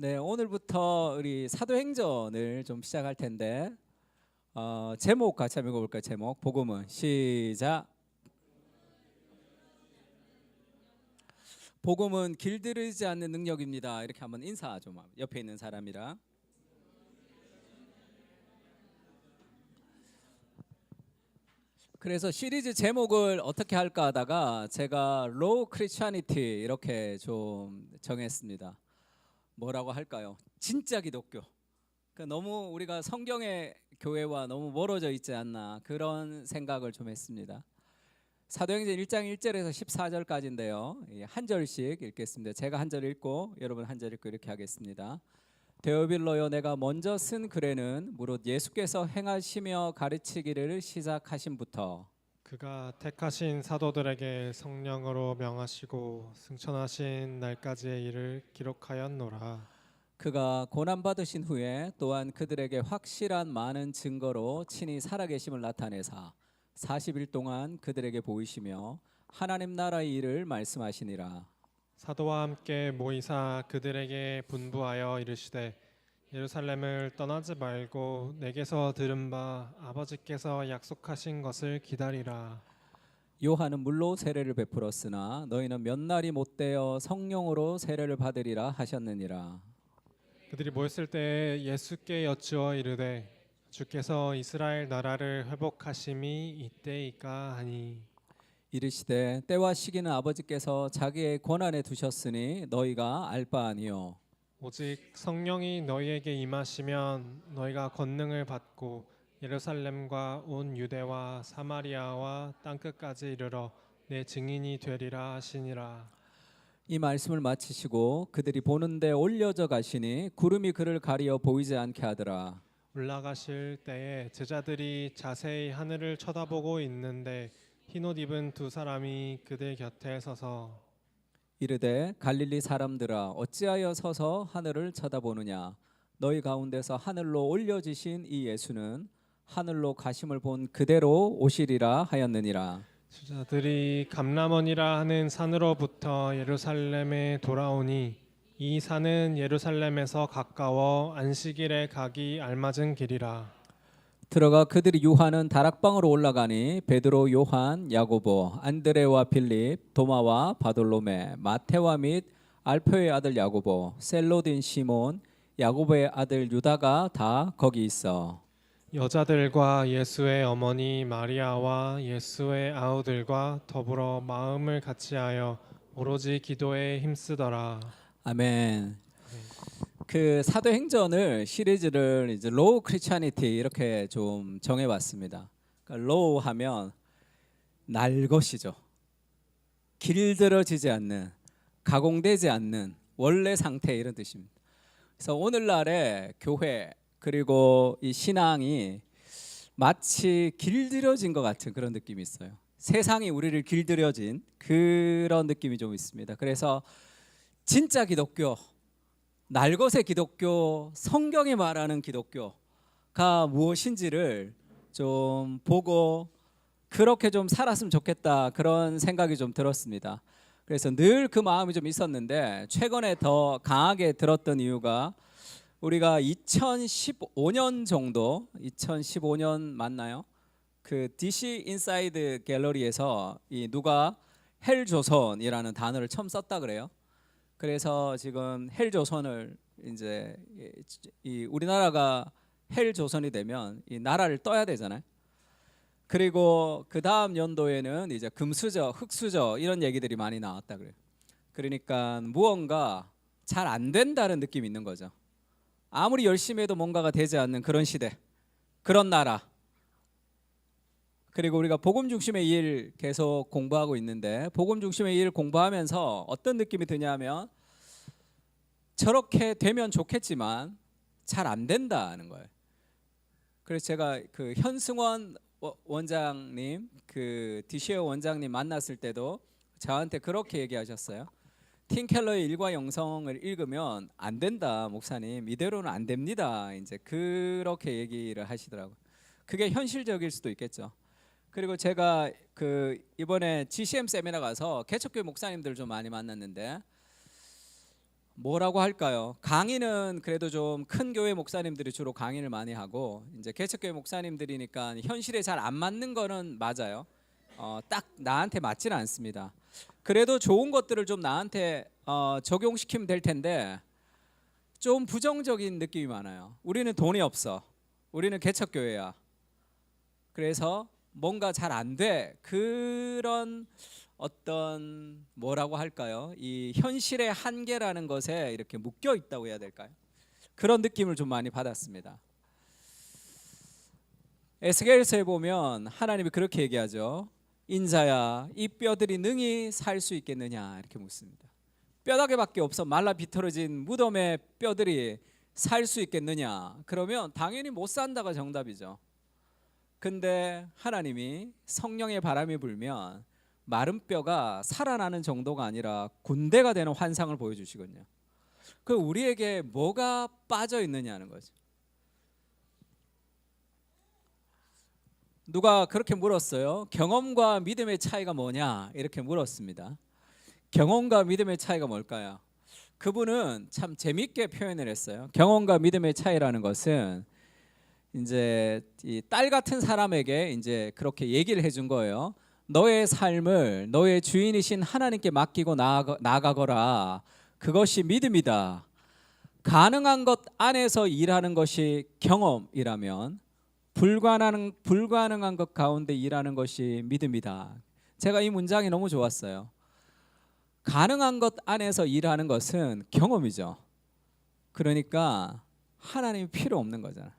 네, 오늘부터 우리 사도행전을 좀 시작할 텐데 제목 같이 한번 읽어볼까요? 제목 복음은 시작. 복음은 길들이지 않는 능력입니다. 이렇게 한번 인사 좀 옆에 있는 사람이랑. 그래서 시리즈 제목을 어떻게 할까 하다가 제가 로우 크리스천니티 이렇게 좀 정했습니다. 뭐라고 할까요? 진짜 기독교. 그러니까 너무 우리가 성경의 교회와 너무 멀어져 있지 않나 그런 생각을 좀 했습니다. 사도행전 1장 1절에서 14절까지인데요. 한 절씩 읽겠습니다. 제가 한 절 읽고 여러분 한 절 읽고 이렇게 하겠습니다. 데오빌로여, 내가 먼저 쓴 글에는 무릇 예수께서 행하시며 가르치기를 시작하신부터 그가 택하신 사도들에게 성령으로 명하시고 승천하신 날까지의 일을 기록하였노라. 그가 고난받으신 후에 또한 그들에게 확실한 많은 증거로 친히 살아계심을 나타내사 40일 동안 그들에게 보이시며 하나님 나라의 일을 말씀하시니라. 사도와 함께 모이사 그들에게 분부하여 이르시되 예루살렘을 떠나지 말고 내게서 들은 바 아버지께서 약속하신 것을 기다리라. 요한은 물로 세례를 베풀었으나 너희는 몇 날이 못되어 성령으로 세례를 받으리라 하셨느니라. 그들이 모였을 때 예수께 여쭈어 이르되 주께서 이스라엘 나라를 회복하심이 이때이까 하니 이르시되 때와 시기는 아버지께서 자기의 권한에 두셨으니 너희가 알 바 아니요 오직 성령이 너희에게 임하시면 너희가 권능을 받고 예루살렘과 온 유대와 사마리아와 땅끝까지 이르러 내 증인이 되리라 하시니라. 이 말씀을 마치시고 그들이 보는데 올려져 가시니 구름이 그를 가리어 보이지 않게 하더라. 올라가실 때에 제자들이 자세히 하늘을 쳐다보고 있는데 흰옷 입은 두 사람이 그들 곁에 서서 이르되 갈릴리 사람들아 어찌하여 서서 하늘을 쳐다보느냐. 너희 가운데서 하늘로 올려지신 이 예수는 하늘로 가심을 본 그대로 오시리라 하였느니라. 제자들이 감람원이라 하는 산으로부터 예루살렘에 돌아오니 이 산은 예루살렘에서 가까워 안식일에 가기 알맞은 길이라. 들어가 그들이 유하는 다락방으로 올라가니 베드로, 요한, 야고보, 안드레와 빌립, 도마와 바돌로메, 마테와 및 알페의 아들 야고보, 셀로딘 시몬, 야고보의 아들 유다가 다 거기 있어. 여자들과 예수의 어머니 마리아와 예수의 아우들과 더불어 마음을 같이하여 오로지 기도에 힘쓰더라. 아멘. 그 사도행전을 시리즈를 이제 로우 크리스천니티 이렇게 좀 정해봤습니다. 그러니까 로우 하면 날 것이죠. 길들여지지 않는, 가공되지 않는 원래 상태 이런 뜻입니다. 그래서 오늘날의 교회 그리고 이 신앙이 마치 길들여진 것 같은 그런 느낌이 있어요. 세상이 우리를 길들여진 그런 느낌이 좀 있습니다. 그래서 진짜 기독교, 날것의 기독교, 성경이 말하는 기독교가 무엇인지를 좀 보고 그렇게 좀 살았으면 좋겠다 그런 생각이 좀 들었습니다. 그래서 늘 그 마음이 좀 있었는데 최근에 더 강하게 들었던 이유가 우리가 2015년 정도, 2015년 맞나요? 그 DC 인사이드 갤러리에서 이 누가 헬조선이라는 단어를 처음 썼다 그래요. 그래서 지금 헬조선을 이제 이 우리나라가 헬조선이 되면 이 나라를 떠야 되잖아요. 그리고 그 다음 연도에는 이제 금수저, 흑수저 이런 얘기들이 많이 나왔다 그래요. 그러니까 무언가 잘 안 된다는 느낌이 있는 거죠. 아무리 열심히 해도 뭔가가 되지 않는 그런 시대, 그런 나라. 그리고 우리가 복음 중심의 일 계속 공부하고 있는데 복음 중심의 일 공부하면서 어떤 느낌이 드냐면 저렇게 되면 좋겠지만 잘 안 된다는 거예요. 그래서 제가 그 현승원 원장님, 그 디시어 원장님 만났을 때도 저한테 그렇게 얘기하셨어요. 팀 켈러의 일과 영성을 읽으면 안 된다, 목사님. 이대로는 안 됩니다. 이제 그렇게 얘기를 하시더라고요. 그게 현실적일 수도 있겠죠. 그리고 제가 그 이번에 GCM 세미나 가서 개척교회 목사님들 좀 많이 만났는데 뭐라고 할까요? 강의는 그래도 좀 큰 교회 목사님들이 주로 강의를 많이 하고 이제 개척교회 목사님들이니까 현실에 잘 안 맞는 거는 맞아요. 딱 나한테 맞지는 않습니다. 그래도 좋은 것들을 좀 나한테 적용시키면 될 텐데 좀 부정적인 느낌이 많아요. 우리는 돈이 없어. 우리는 개척교회야. 그래서 뭔가 잘 안 돼. 그런 어떤 뭐라고 할까요? 이 현실의 한계라는 것에 이렇게 묶여 있다고 해야 될까요? 그런 느낌을 좀 많이 받았습니다. 에스겔서에 보면 하나님이 그렇게 얘기하죠. 인자야, 이 뼈들이 능히 살 수 있겠느냐 이렇게 묻습니다. 뼈다귀밖에 없어 말라 비틀어진 무덤의 뼈들이 살 수 있겠느냐? 그러면 당연히 못 산다가 정답이죠. 근데 하나님이 성령의 바람이 불면 마른 뼈가 살아나는 정도가 아니라 군대가 되는 환상을 보여주시거든요. 그 우리에게 뭐가 빠져 있느냐는 거죠. 누가 그렇게 물었어요. 경험과 믿음의 차이가 뭐냐 이렇게 물었습니다. 경험과 믿음의 차이가 뭘까요? 그분은 참 재밌게 표현을 했어요. 경험과 믿음의 차이라는 것은 이제 이 딸 같은 사람에게 이제 그렇게 얘기를 해준 거예요. 너의 삶을 너의 주인이신 하나님께 맡기고 나아가거라. 그것이 믿음이다. 가능한 것 안에서 일하는 것이 경험이라면 불가능한 것 가운데 일하는 것이 믿음이다. 제가 이 문장이 너무 좋았어요. 가능한 것 안에서 일하는 것은 경험이죠. 그러니까 하나님이 필요 없는 거잖아.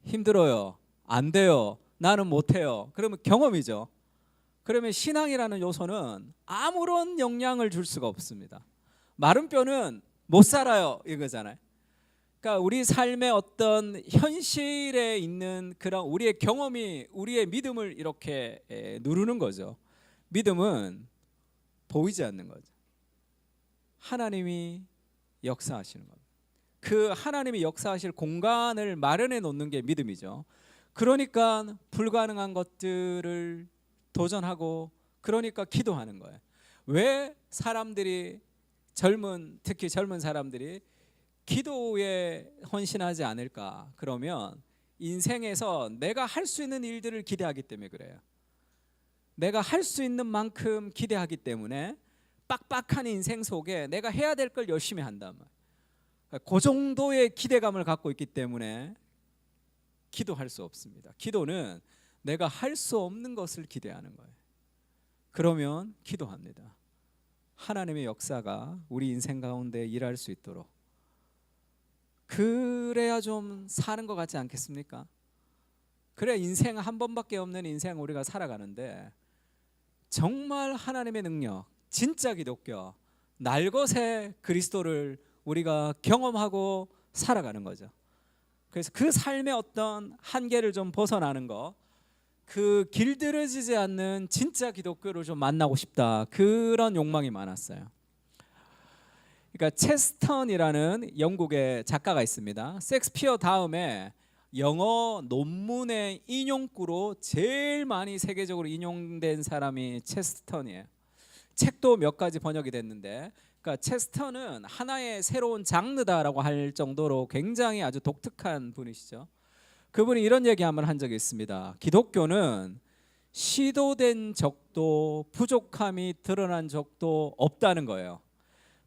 힘들어요. 안 돼요. 나는 못해요. 그러면 경험이죠. 그러면 신앙이라는 요소는 아무런 영향을 줄 수가 없습니다. 마른 뼈는 못 살아요 이거잖아요. 그러니까 우리 삶의 어떤 현실에 있는 그런 우리의 경험이 우리의 믿음을 이렇게 누르는 거죠. 믿음은 보이지 않는 거죠. 하나님이 역사하시는 겁니다. 그 하나님이 역사하실 공간을 마련해 놓는 게 믿음이죠. 그러니까 불가능한 것들을 도전하고 그러니까 기도하는 거예요. 왜 사람들이 특히 젊은 사람들이 기도에 헌신하지 않을까? 그러면 인생에서 내가 할 수 있는 일들을 기대하기 때문에 그래요. 내가 할 수 있는 만큼 기대하기 때문에 빡빡한 인생 속에 내가 해야 될 걸 열심히 한단 말이에요. 그 정도의 기대감을 갖고 있기 때문에 기도할 수 없습니다. 기도는 내가 할 수 없는 것을 기대하는 거예요. 그러면 기도합니다. 하나님의 역사가 우리 인생 가운데 일할 수 있도록 그래야 좀 사는 것 같지 않겠습니까? 그래 인생 한 번밖에 없는 인생 우리가 살아가는데 정말 하나님의 능력, 진짜 기독교, 날것의 그리스도를 우리가 경험하고 살아가는 거죠. 그래서 그 삶의 어떤 한계를 좀 벗어나는 거, 그 길들여지지 않는 진짜 기독교를 좀 만나고 싶다. 그런 욕망이 많았어요. 그러니까 체스턴이라는 영국의 작가가 있습니다. 셰익스피어 다음에 영어 논문의 인용구로 제일 많이 세계적으로 인용된 사람이 체스턴이에요. 책도 몇 가지 번역이 됐는데, 그러니까 체스턴은 하나의 새로운 장르다라고 할 정도로 굉장히 아주 독특한 분이시죠. 그분이 이런 얘기 한번 한 적이 있습니다. 기독교는 시도된 적도 부족함이 드러난 적도 없다는 거예요.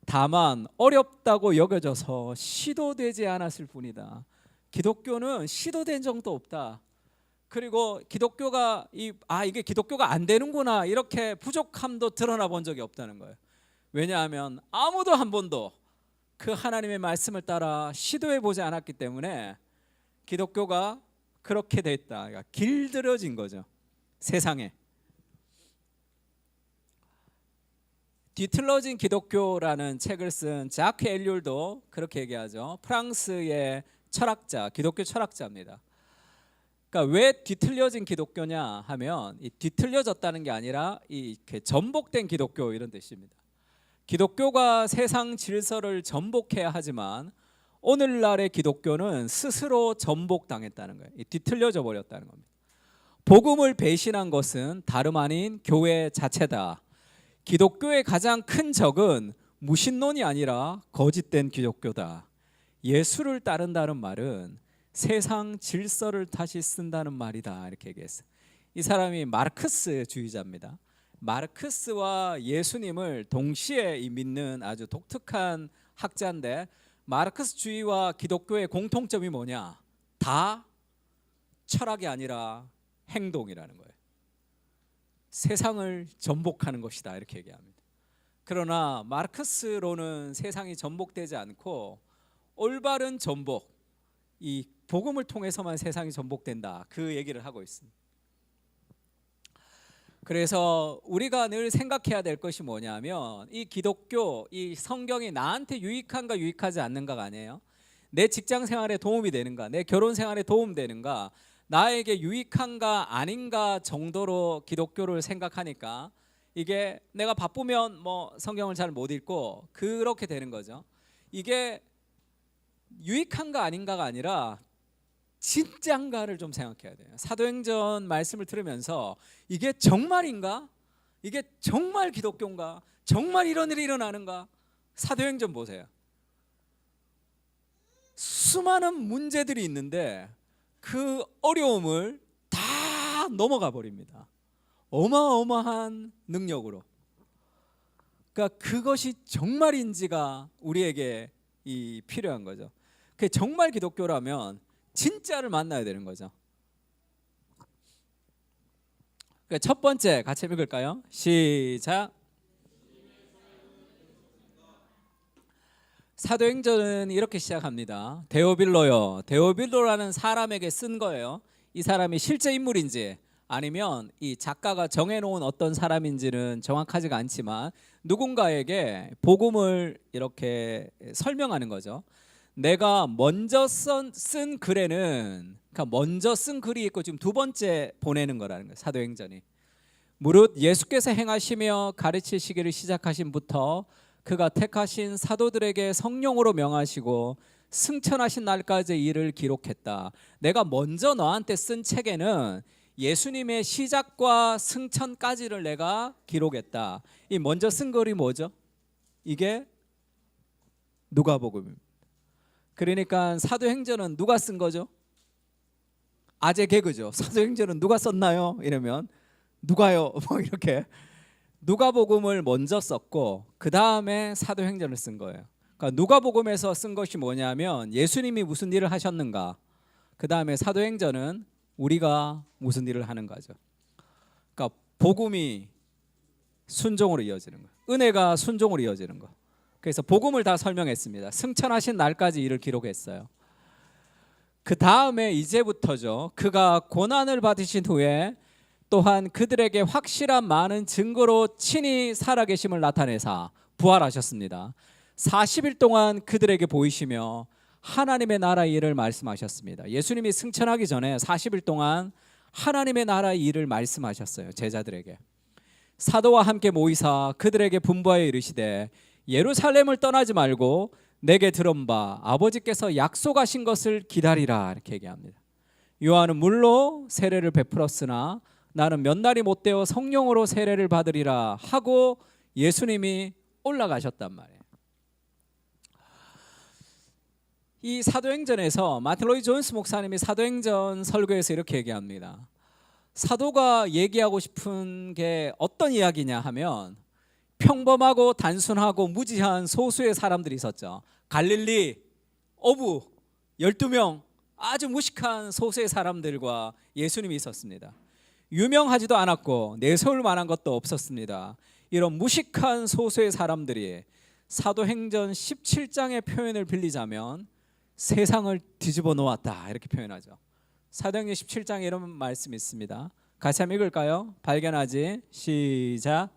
다만 어렵다고 여겨져서 시도되지 않았을 뿐이다. 기독교는 시도된 적도 없다. 그리고 기독교가 이게 기독교가 안 되는구나 이렇게 부족함도 드러나 본 적이 없다는 거예요. 왜냐하면 아무도 한 번도 그 하나님의 말씀을 따라 시도해 보지 않았기 때문에 기독교가 그렇게 돼 있다. 그러니까 길들여진 거죠. 세상에. 뒤틀러진 기독교라는 책을 쓴 자크 엘률도 그렇게 얘기하죠. 프랑스의 철학자, 기독교 철학자입니다. 그러니까 왜 뒤틀려진 기독교냐 하면 이 뒤틀려졌다는 게 아니라 이렇게 전복된 기독교 이런 뜻입니다. 기독교가 세상 질서를 전복해야 하지만 오늘날의 기독교는 스스로 전복당했다는 거예요. 뒤틀려져 버렸다는 겁니다. 복음을 배신한 것은 다름 아닌 교회 자체다. 기독교의 가장 큰 적은 무신론이 아니라 거짓된 기독교다. 예수를 따른다는 말은 세상 질서를 다시 쓴다는 말이다. 이렇게 얘기했어요. 이 사람이 마르크스주의자입니다. 마르크스와 예수님을 동시에 믿는 아주 독특한 학자인데, 마르크스주의와 기독교의 공통점이 뭐냐? 다 철학이 아니라 행동이라는 거예요. 세상을 전복하는 것이다, 이렇게 얘기합니다. 그러나 마르크스로는 세상이 전복되지 않고 올바른 전복, 이 복음을 통해서만 세상이 전복된다, 그 얘기를 하고 있습니다. 그래서 우리가 늘 생각해야 될 것이 뭐냐면, 이 기독교, 이 성경이 나한테 유익한가 유익하지 않는가가 아니에요. 내 직장 생활에 도움이 되는가, 내 결혼 생활에 도움되는가, 나에게 유익한가 아닌가 정도로 기독교를 생각하니까 이게 내가 바쁘면 뭐 성경을 잘 못 읽고 그렇게 되는 거죠. 이게 유익한가 아닌가가 아니라 진짠가를 좀 생각해야 돼요. 사도행전 말씀을 들으면서 이게 정말인가? 이게 정말 기독교인가? 정말 이런 일이 일어나는가? 사도행전 보세요. 수많은 문제들이 있는데 그 어려움을 다 넘어가 버립니다. 어마어마한 능력으로. 그러니까 그것이 정말인지가 우리에게 필요한 거죠. 그게 정말 기독교라면 진짜를 만나야 되는 거죠. 그러니까 첫 번째 같이 읽을까요? 시작. 사도행전은 이렇게 시작합니다. 데오빌로요. 데오빌로라는 사람에게 쓴 거예요. 이 사람이 실제 인물인지 아니면 이 작가가 정해놓은 어떤 사람인지는 정확하지가 않지만 누군가에게 복음을 이렇게 설명하는 거죠. 내가 먼저 쓴 글에는, 그러니까 먼저 쓴 글이 있고 지금 두 번째 보내는 거라는 거예요. 사도행전이. 무릇 예수께서 행하시며 가르치시기를 시작하신부터 그가 택하신 사도들에게 성령으로 명하시고 승천하신 날까지 일을 기록했다. 내가 먼저 너한테 쓴 책에는 예수님의 시작과 승천까지를 내가 기록했다. 이 먼저 쓴 글이 뭐죠? 이게 누가복음입니다. 그러니까 사도행전은 누가 쓴 거죠? 아재 개그죠. 사도행전은 누가 썼나요? 이러면 누가요? 뭐 이렇게 누가복음을 먼저 썼고 그 다음에 사도행전을 쓴 거예요. 그러니까 누가복음에서 쓴 것이 뭐냐면 예수님이 무슨 일을 하셨는가, 그 다음에 사도행전은 우리가 무슨 일을 하는 거죠. 그러니까 복음이 순종으로 이어지는 거, 은혜가 순종으로 이어지는 거. 그래서 복음을 다 설명했습니다. 승천하신 날까지 일을 기록했어요. 그 다음에 이제부터죠. 그가 고난을 받으신 후에 또한 그들에게 확실한 많은 증거로 친히 살아계심을 나타내사 부활하셨습니다. 40일 동안 그들에게 보이시며 하나님의 나라의 일을 말씀하셨습니다. 예수님이 승천하기 전에 40일 동안 하나님의 나라의 일을 말씀하셨어요. 제자들에게. 사도와 함께 모이사 그들에게 분부하여 이르시되 예루살렘을 떠나지 말고 내게 들은 바 아버지께서 약속하신 것을 기다리라, 이렇게 얘기합니다. 요한은 물로 세례를 베풀었으나 나는 몇 날이 못 되어 성령으로 세례를 받으리라 하고 예수님이 올라가셨단 말이에요. 이 사도행전에서 마틴 로이드 존스 목사님이 사도행전 설교에서 이렇게 얘기합니다. 사도가 얘기하고 싶은 게 어떤 이야기냐 하면 평범하고 단순하고 무지한 소수의 사람들이 있었죠. 갈릴리, 어부 12명 아주 무식한 소수의 사람들과 예수님이 있었습니다. 유명하지도 않았고 내세울 만한 것도 없었습니다. 이런 무식한 소수의 사람들이 사도행전 17장의 표현을 빌리자면 세상을 뒤집어 놓았다, 이렇게 표현하죠. 사도행전 17장에 이런 말씀이 있습니다. 같이 한번 읽을까요? 발견하지. 시작.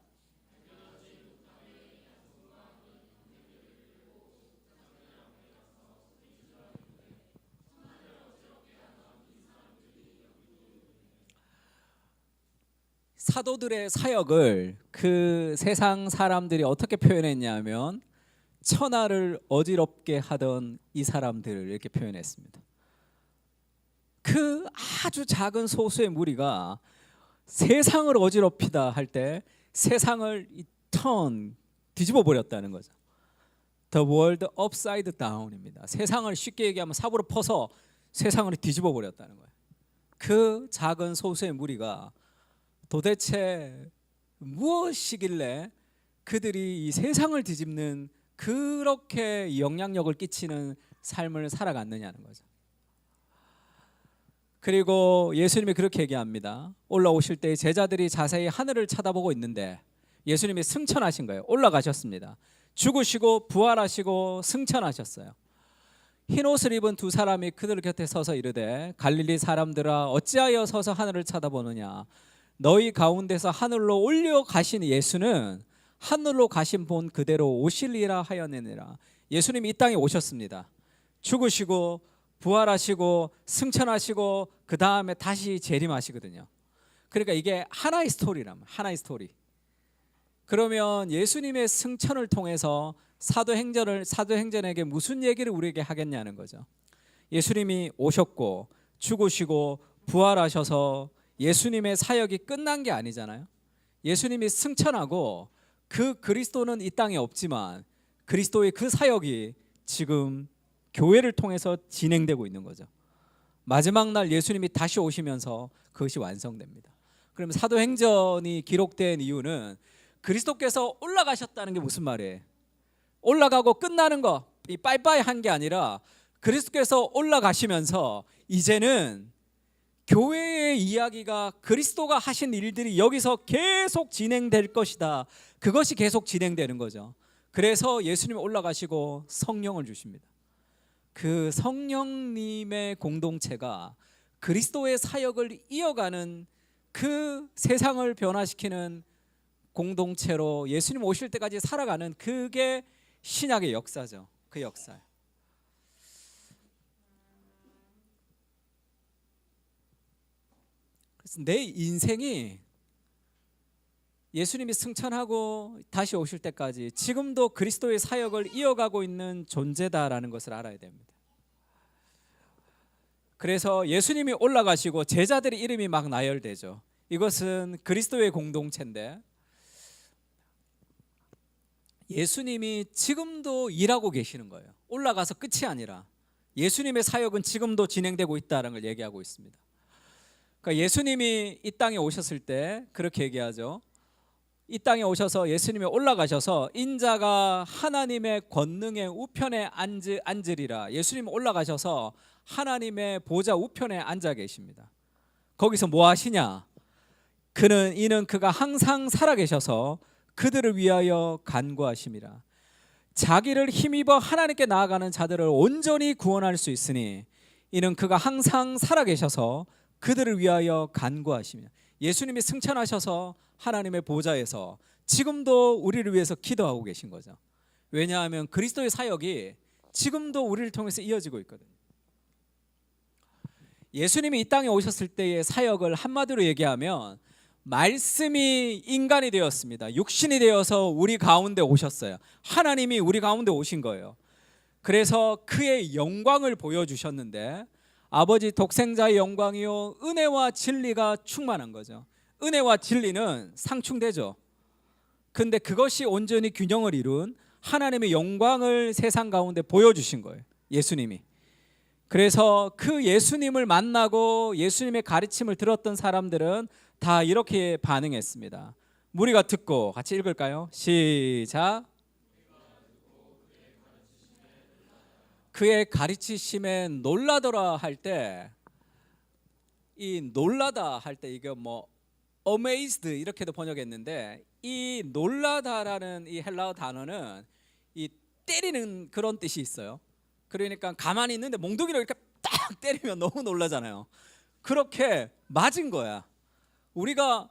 사도들의 사역을 그 세상 사람들이 어떻게 표현했냐면 천하를 어지럽게 하던 이 사람들을 이렇게 표현했습니다. 그 아주 작은 소수의 무리가 세상을 어지럽히다 할 때 세상을 뒤집어 버렸다는 거죠. The world upside down입니다. 세상을 쉽게 얘기하면 삽으로 퍼서 세상을 뒤집어 버렸다는 거예요. 그 작은 소수의 무리가 도대체 무엇이길래 그들이 이 세상을 뒤집는 그렇게 영향력을 끼치는 삶을 살아갔느냐는 거죠. 그리고 예수님이 그렇게 얘기합니다. 올라오실 때 제자들이 자세히 하늘을 쳐다보고 있는데 예수님이 승천하신 거예요. 올라가셨습니다. 죽으시고 부활하시고 승천하셨어요. 흰 옷을 입은 두 사람이 그들 곁에 서서 이르되 갈릴리 사람들아 어찌하여 서서 하늘을 쳐다보느냐. 너희 가운데서 하늘로 올려가신 예수는 하늘로 가신 본 그대로 오실리라 하였느니라. 예수님이 이 땅에 오셨습니다. 죽으시고 부활하시고 승천하시고 그 다음에 다시 재림하시거든요. 그러니까 이게 하나의 스토리라면 하나의 스토리. 그러면 예수님의 승천을 통해서 사도행전에게 무슨 얘기를 우리에게 하겠냐는 거죠. 예수님이 오셨고 죽으시고 부활하셔서 예수님의 사역이 끝난 게 아니잖아요. 예수님이 승천하고 그 그리스도는 이 땅에 없지만 그리스도의 그 사역이 지금 교회를 통해서 진행되고 있는 거죠. 마지막 날 예수님이 다시 오시면서 그것이 완성됩니다. 그러면 사도행전이 기록된 이유는 그리스도께서 올라가셨다는 게 무슨 말이에요? 올라가고 끝나는 거, 이 빠이빠이 한 게 아니라 그리스도께서 올라가시면서 이제는 교회의 이야기가 그리스도가 하신 일들이 여기서 계속 진행될 것이다. 그것이 계속 진행되는 거죠. 그래서 예수님이 올라가시고 성령을 주십니다. 그 성령님의 공동체가 그리스도의 사역을 이어가는 그 세상을 변화시키는 공동체로 예수님 오실 때까지 살아가는 그게 신약의 역사죠. 그 역사. 그래서 내 인생이 예수님이 승천하고 다시 오실 때까지 지금도 그리스도의 사역을 이어가고 있는 존재다라는 것을 알아야 됩니다. 그래서 예수님이 올라가시고 제자들의 이름이 막 나열되죠. 이것은 그리스도의 공동체인데 예수님이 지금도 일하고 계시는 거예요. 올라가서 끝이 아니라 예수님의 사역은 지금도 진행되고 있다는 걸 얘기하고 있습니다. 그러니까 예수님이 이 땅에 오셨을 때 그렇게 얘기하죠. 이 땅에 오셔서 예수님이 올라가셔서 인자가 하나님의 권능의 우편에 앉으리라. 예수님이 올라가셔서 하나님의 보좌 우편에 앉아 계십니다. 거기서 뭐 하시냐? 이는 그가 항상 살아계셔서 그들을 위하여 간구하심이라. 자기를 힘입어 하나님께 나아가는 자들을 온전히 구원할 수 있으니 이는 그가 항상 살아계셔서 그들을 위하여 간구하심이라. 예수님이 승천하셔서 하나님의 보좌에서 지금도 우리를 위해서 기도하고 계신 거죠. 왜냐하면 그리스도의 사역이 지금도 우리를 통해서 이어지고 있거든요. 예수님이 이 땅에 오셨을 때의 사역을 한마디로 얘기하면 말씀이 인간이 되었습니다. 육신이 되어서 우리 가운데 오셨어요. 하나님이 우리 가운데 오신 거예요. 그래서 그의 영광을 보여주셨는데 아버지 독생자의 영광이요 은혜와 진리가 충만한 거죠. 은혜와 진리는 상충되죠. 근데 그것이 온전히 균형을 이룬 하나님의 영광을 세상 가운데 보여주신 거예요. 예수님이. 그래서 그 예수님을 만나고 예수님의 가르침을 들었던 사람들은 다 이렇게 반응했습니다. 무리가 듣고 같이 읽을까요? 시작. 그의 가르치심에 놀라더라 할 때, 이 놀라다 할 때 이게 뭐 amazed 이렇게도 번역했는데 이 놀라다라는 이 헬라어 단어는 이 때리는 그런 뜻이 있어요. 그러니까 가만히 있는데 몽둥이로 이렇게 딱 때리면 너무 놀라잖아요. 그렇게 맞은 거야. 우리가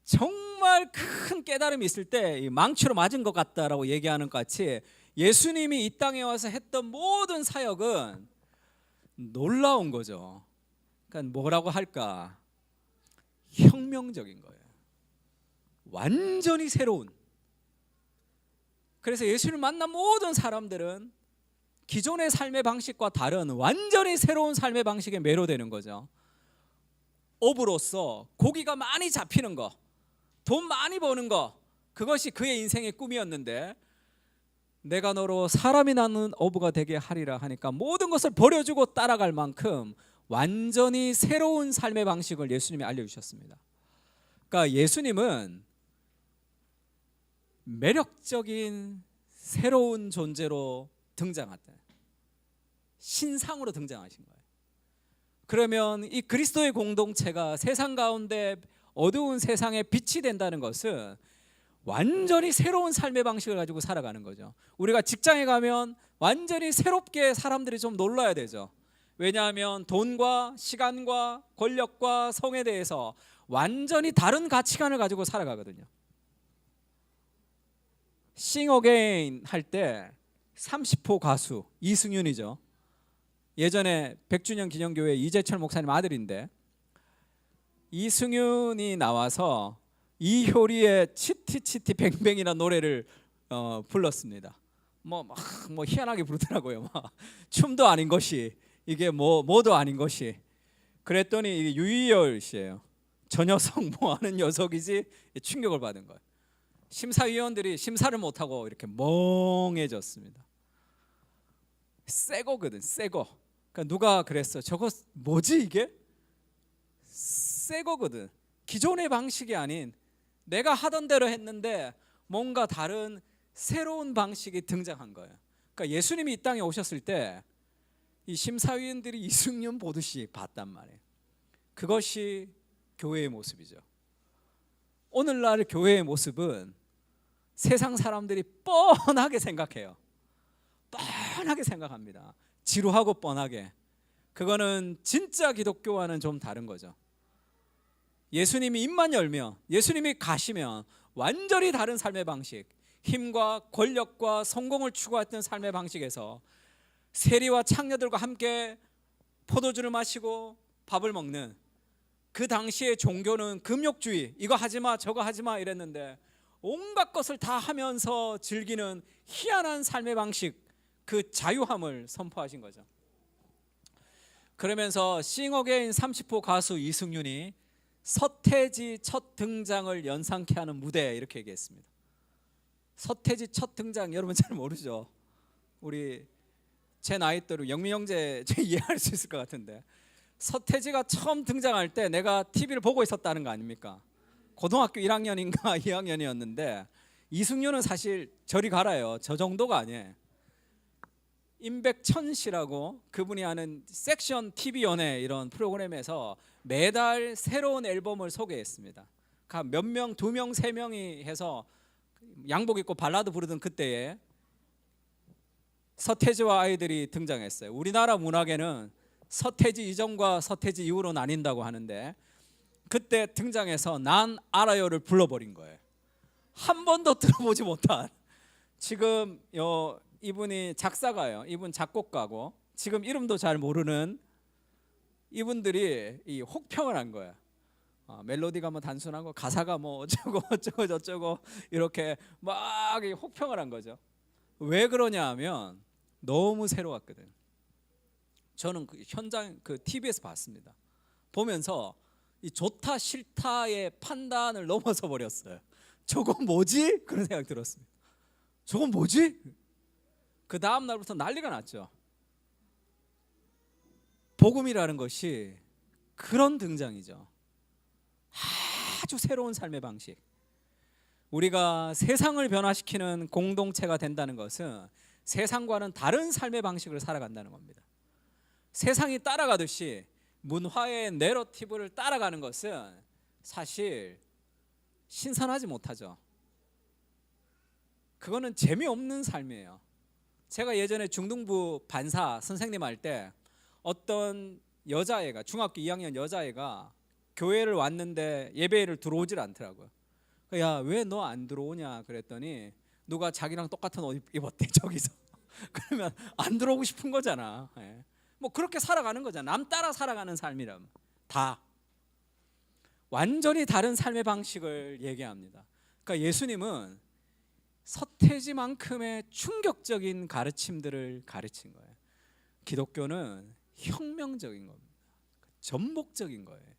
정말 큰 깨달음이 있을 때 망치로 맞은 것 같다라고 얘기하는 것 같이 예수님이 이 땅에 와서 했던 모든 사역은 놀라운 거죠. 그러니까 뭐라고 할까? 혁명적인 거예요. 완전히 새로운. 그래서 예수를 만난 모든 사람들은 기존의 삶의 방식과 다른 완전히 새로운 삶의 방식에 매료되는 거죠. 업으로서 고기가 많이 잡히는 거, 돈 많이 버는 거, 그것이 그의 인생의 꿈이었는데 내가 너로 사람이 낳는 어부가 되게 하리라 하니까 모든 것을 버려주고 따라갈 만큼 완전히 새로운 삶의 방식을 예수님이 알려주셨습니다. 그러니까 예수님은 매력적인 새로운 존재로 등장했다. 신상으로 등장하신 거예요. 그러면 이 그리스도의 공동체가 세상 가운데 어두운 세상에 빛이 된다는 것은 완전히 새로운 삶의 방식을 가지고 살아가는 거죠. 우리가 직장에 가면 완전히 새롭게 사람들이 좀 놀라야 되죠. 왜냐하면 돈과 시간과 권력과 성에 대해서 완전히 다른 가치관을 가지고 살아가거든요. Sing Again 할 때 30호 가수 이승윤이죠. 예전에 100주년 기념교회 이재철 목사님 아들인데 이승윤이 나와서 이효리의 치티치티 뱅뱅이라는 노래를 불렀습니다. 뭐 희한하게 부르더라고요. 막 춤도 아닌 것이 이게 뭐도 아닌 것이. 그랬더니 이게 유희열 씨예요. 저 녀석 뭐 하는 녀석이지 충격을 받은 거예요. 심사위원들이 심사를 못하고 이렇게 멍해졌습니다. 새 거거든, 새 거. 그러니까 누가 그랬어. 저거 뭐지 이게? 새 거거든. 기존의 방식이 아닌 내가 하던 대로 했는데 뭔가 다른 새로운 방식이 등장한 거예요. 그러니까 예수님이 이 땅에 오셨을 때 이 심사위원들이 이승윤 보듯이 봤단 말이에요. 그것이 교회의 모습이죠. 오늘날 교회의 모습은 세상 사람들이 뻔하게 생각해요. 뻔하게 생각합니다. 지루하고 뻔하게. 그거는 진짜 기독교와는 좀 다른 거죠. 예수님이 입만 열면, 예수님이 가시면 완전히 다른 삶의 방식, 힘과 권력과 성공을 추구했던 삶의 방식에서 세리와 창녀들과 함께 포도주를 마시고 밥을 먹는, 그 당시의 종교는 금욕주의, 이거 하지마 저거 하지마 이랬는데 온갖 것을 다 하면서 즐기는 희한한 삶의 방식, 그 자유함을 선포하신 거죠. 그러면서 Sing Again 30호 가수 이승윤이 서태지 첫 등장을 연상케 하는 무대 이렇게 얘기했습니다. 서태지 첫 등장 여러분 잘 모르죠? 우리 제 나이대로 영민 형제 이해할 수 있을 것 같은데, 서태지가 처음 등장할 때 내가 TV를 보고 있었다는 거 아닙니까? 고등학교 1학년인가 2학년이었는데 이승윤은 사실 저리 가라요. 저 정도가 아니에요. 임백천 씨라고 그분이 하는 섹션 TV 연예 이런 프로그램에서 매달 새로운 앨범을 소개했습니다. 몇 명, 2명, 3명이 해서 양복 입고 발라드 부르던 그때에 서태지와 아이들이 등장했어요. 우리나라 문학에는 서태지 이전과 서태지 이후로 나뉜다고 하는데 그때 등장해서 난 알아요를 불러버린 거예요. 한 번도 들어보지 못한, 지금 이분이 작사가예요. 이분 작곡가고 지금 이름도 잘 모르는 이분들이 이 혹평을 한 거야. 멜로디가 뭐 단순하고 가사가 뭐 어쩌고 어쩌고 저쩌고 이렇게 막 혹평을 한 거죠. 왜 그러냐 하면 너무 새로웠거든. 저는 그 현장 그 TV에서 봤습니다. 보면서 이 좋다 싫다의 판단을 넘어서 버렸어요. 저건 뭐지? 그런 생각 들었습니다. 저건 뭐지? 그 다음 날부터 난리가 났죠. 복음이라는 것이 그런 등장이죠. 아주 새로운 삶의 방식. 우리가 세상을 변화시키는 공동체가 된다는 것은 세상과는 다른 삶의 방식을 살아간다는 겁니다. 세상이 따라가듯이 문화의 내러티브를 따라가는 것은 사실 신선하지 못하죠. 그거는 재미없는 삶이에요. 제가 예전에 중등부 반사 선생님 할 때 어떤 여자애가, 중학교 2학년 여자애가 교회를 왔는데 예배를 들어오질 않더라고요. 야, 왜 너 안 들어오냐 그랬더니 누가 자기랑 똑같은 옷 입었대 저기서. 그러면 안 들어오고 싶은 거잖아. 예. 뭐 그렇게 살아가는 거잖아. 남 따라 살아가는 삶이라면 다 완전히 다른 삶의 방식을 얘기합니다. 그러니까 예수님은 서태지만큼의 충격적인 가르침들을 가르친 거예요. 기독교는 혁명적인 겁니다. 전복적인 거예요.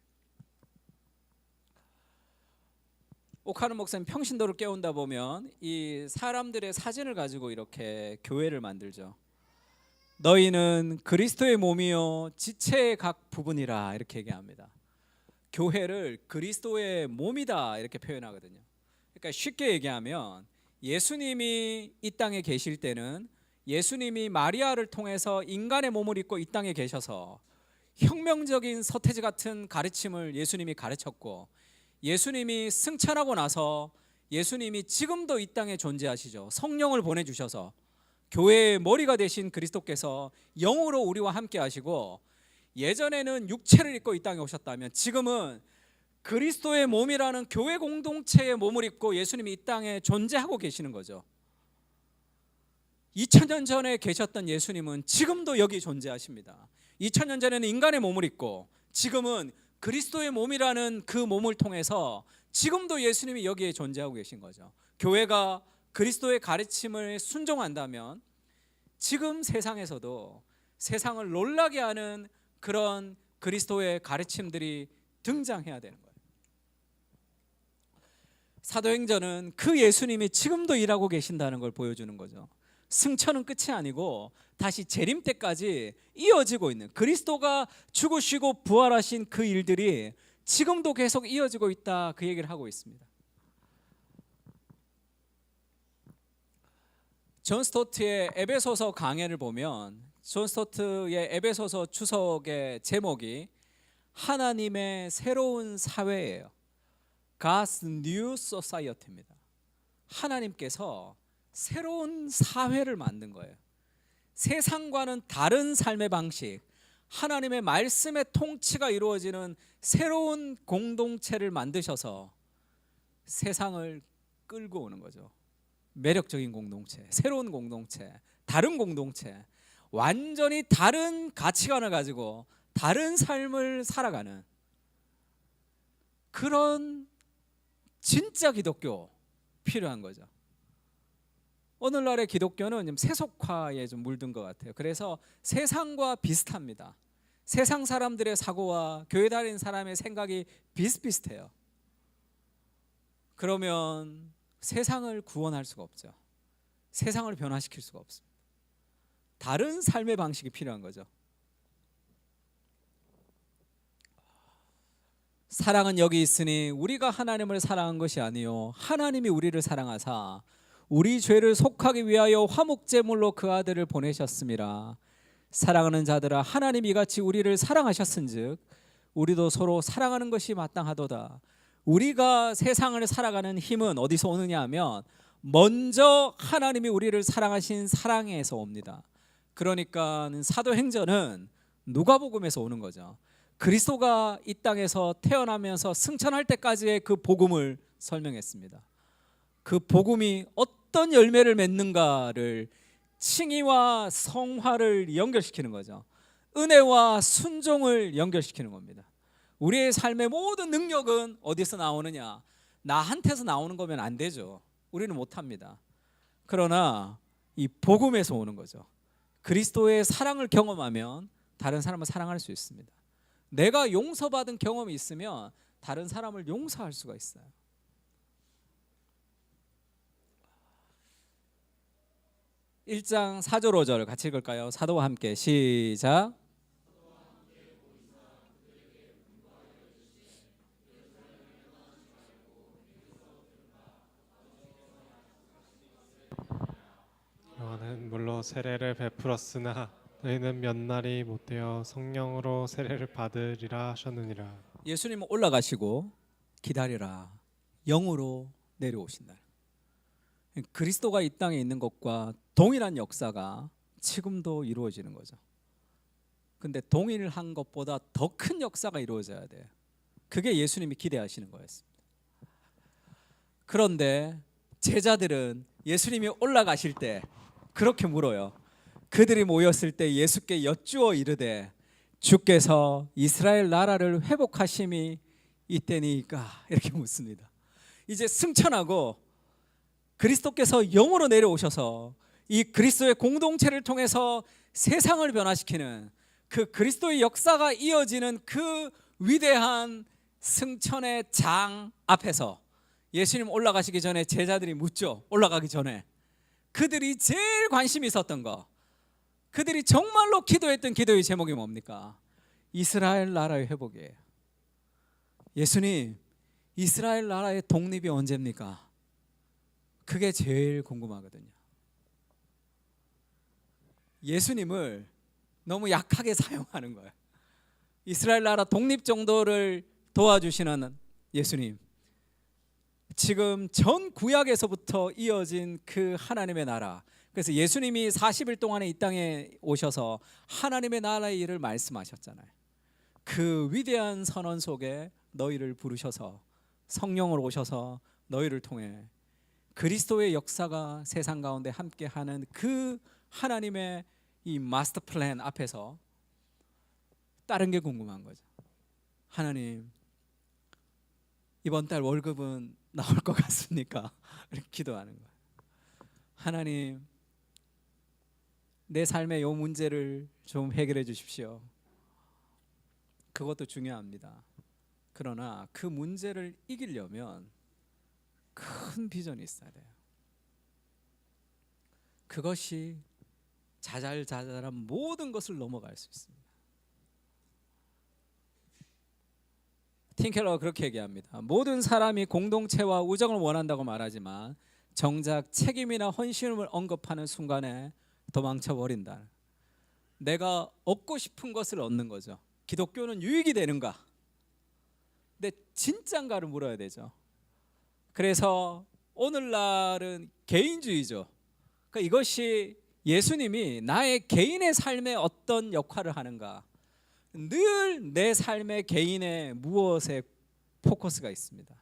옥하는 목사님 평신도를 깨운다 보면 이 사람들의 사진을 가지고 이렇게 교회를 만들죠. 너희는 그리스도의 몸이요 지체의 각 부분이라 이렇게 얘기합니다. 교회를 그리스도의 몸이다 이렇게 표현하거든요. 그러니까 쉽게 얘기하면 예수님이 이 땅에 계실 때는 예수님이 마리아를 통해서 인간의 몸을 입고 이 땅에 계셔서 혁명적인 서태지 같은 가르침을 예수님이 가르쳤고, 예수님이 승천하고 나서 예수님이 지금도 이 땅에 존재하시죠. 성령을 보내주셔서 교회의 머리가 되신 그리스도께서 영으로 우리와 함께 하시고, 예전에는 육체를 입고 이 땅에 오셨다면 지금은 그리스도의 몸이라는 교회 공동체의 몸을 입고 예수님이 이 땅에 존재하고 계시는 거죠. 2000년 전에 계셨던 예수님은 지금도 여기 존재하십니다. 2000년 전에는 인간의 몸을 입고 지금은 그리스도의 몸이라는 그 몸을 통해서 지금도 예수님이 여기에 존재하고 계신 거죠. 교회가 그리스도의 가르침을 순종한다면 지금 세상에서도 세상을 놀라게 하는 그런 그리스도의 가르침들이 등장해야 되는 거예요. 사도행전은 그 예수님이 지금도 일하고 계신다는 걸 보여주는 거죠. 승천은 끝이 아니고 다시 재림 때까지 이어지고 있는, 그리스도가 죽으시고 부활하신 그 일들이 지금도 계속 이어지고 있다, 그 얘기를 하고 있습니다. 존 스토트의 에베소서 강해를 보면 존 스토트의 에베소서 주석의 제목이 하나님의 새로운 사회예요. God's New Society입니다. 하나님께서 새로운 사회를 만든 거예요. 세상과는 다른 삶의 방식, 하나님의 말씀의 통치가 이루어지는 새로운 공동체를 만드셔서 세상을 끌고 오는 거죠. 매력적인 공동체, 새로운 공동체, 다른 공동체, 완전히 다른 가치관을 가지고 다른 삶을 살아가는 그런 진짜 기독교 필요한 거죠. 오늘날의 기독교는 좀 세속화에 좀 물든 것 같아요. 그래서 세상과 비슷합니다. 세상 사람들의 사고와 교회 다니는 사람의 생각이 비슷비슷해요. 그러면 세상을 구원할 수가 없죠. 세상을 변화시킬 수가 없습니다. 다른 삶의 방식이 필요한 거죠. 사랑은 여기 있으니 우리가 하나님을 사랑한 것이 아니요 하나님이 우리를 사랑하사 우리 죄를 속하기 위하여 화목제물로 그 아들을 보내셨음이라. 사랑하는 자들아, 하나님이 이같이 우리를 사랑하셨은즉 우리도 서로 사랑하는 것이 마땅하도다. 우리가 세상을 살아가는 힘은 어디서 오느냐 하면 먼저 하나님이 우리를 사랑하신 사랑에서 옵니다. 그러니까 사도행전은 누가복음에서 오는 거죠. 그리스도가 이 땅에서 태어나면서 승천할 때까지의 그 복음을 설명했습니다. 그 복음이 어떤 열매를 맺는가를 칭의와 성화를 연결시키는 거죠. 은혜와 순종을 연결시키는 겁니다. 우리의 삶의 모든 능력은 어디서 나오느냐? 나한테서 나오는 거면 안 되죠. 우리는 못합니다. 그러나 이 복음에서 오는 거죠. 그리스도의 사랑을 경험하면 다른 사람을 사랑할 수 있습니다. 내가 용서받은 경험이 있으면 다른 사람을 용서할 수가 있어요. (1장 4절 5절) 같이 읽을까요? 사도와 함께 시작. 요한은 물로 세례를 베풀었으나 너희는 몇 날이 못되어 성령으로 세례를 받으리라 하셨느니라. 예수님은 올라가시고 기다리라, 영으로 내려오신다. 그리스도가 이 땅에 있는 것과 동일한 역사가 지금도 이루어지는 거죠. 근데 동일한 것보다 더 큰 역사가 이루어져야 돼요. 그게 예수님이 기대하시는 거였습니다. 그런데 제자들은 예수님이 올라가실 때 그렇게 물어요. 그들이 모였을 때 예수께 여쭈어 이르되 주께서 이스라엘 나라를 회복하심이 이때니까, 이렇게 묻습니다. 이제 승천하고 그리스도께서 영으로 내려오셔서 이 그리스도의 공동체를 통해서 세상을 변화시키는 그 그리스도의 역사가 이어지는 그 위대한 승천의 장 앞에서 예수님 올라가시기 전에 제자들이 묻죠. 올라가기 전에 그들이 제일 관심이 있었던 거, 그들이 정말로 기도했던 기도의 제목이 뭡니까? 이스라엘 나라의 회복이에요. 예수님, 이스라엘 나라의 독립이 언제입니까? 그게 제일 궁금하거든요. 예수님을 너무 약하게 사용하는 거예요. 이스라엘 나라 독립 정도를 도와주시는 예수님, 지금 전 구약에서부터 이어진 그 하나님의 나라, 그래서 예수님이 40일 동안에 이 땅에 오셔서 하나님의 나라의 일을 말씀하셨잖아요. 그 위대한 선언 속에 너희를 부르셔서 성령으로 오셔서 너희를 통해 그리스도의 역사가 세상 가운데 함께하는 그 하나님의 이 마스터 플랜 앞에서 다른 게 궁금한 거죠. 하나님, 이번 달 월급은 나올 것 같습니까? 이렇게 기도하는 거예요. 하나님, 내 삶의 요 문제를 좀 해결해 주십시오. 그것도 중요합니다. 그러나 그 문제를 이기려면 큰 비전이 있어야 돼요. 그것이 자잘자잘한 모든 것을 넘어갈 수 있습니다. 팀 켈러가 그렇게 얘기합니다. 모든 사람이 공동체와 우정을 원한다고 말하지만 정작 책임이나 헌신을 언급하는 순간에 도망쳐 버린다. 내가 얻고 싶은 것을 얻는 거죠. 기독교는 유익이 되는가? 근데 진짠가를 물어야 되죠. 그래서 오늘날은 개인주의죠. 그러니까 이것이 예수님이 나의 개인의 삶에 어떤 역할을 하는가, 늘 내 삶의 개인의 무엇에 포커스가 있습니다.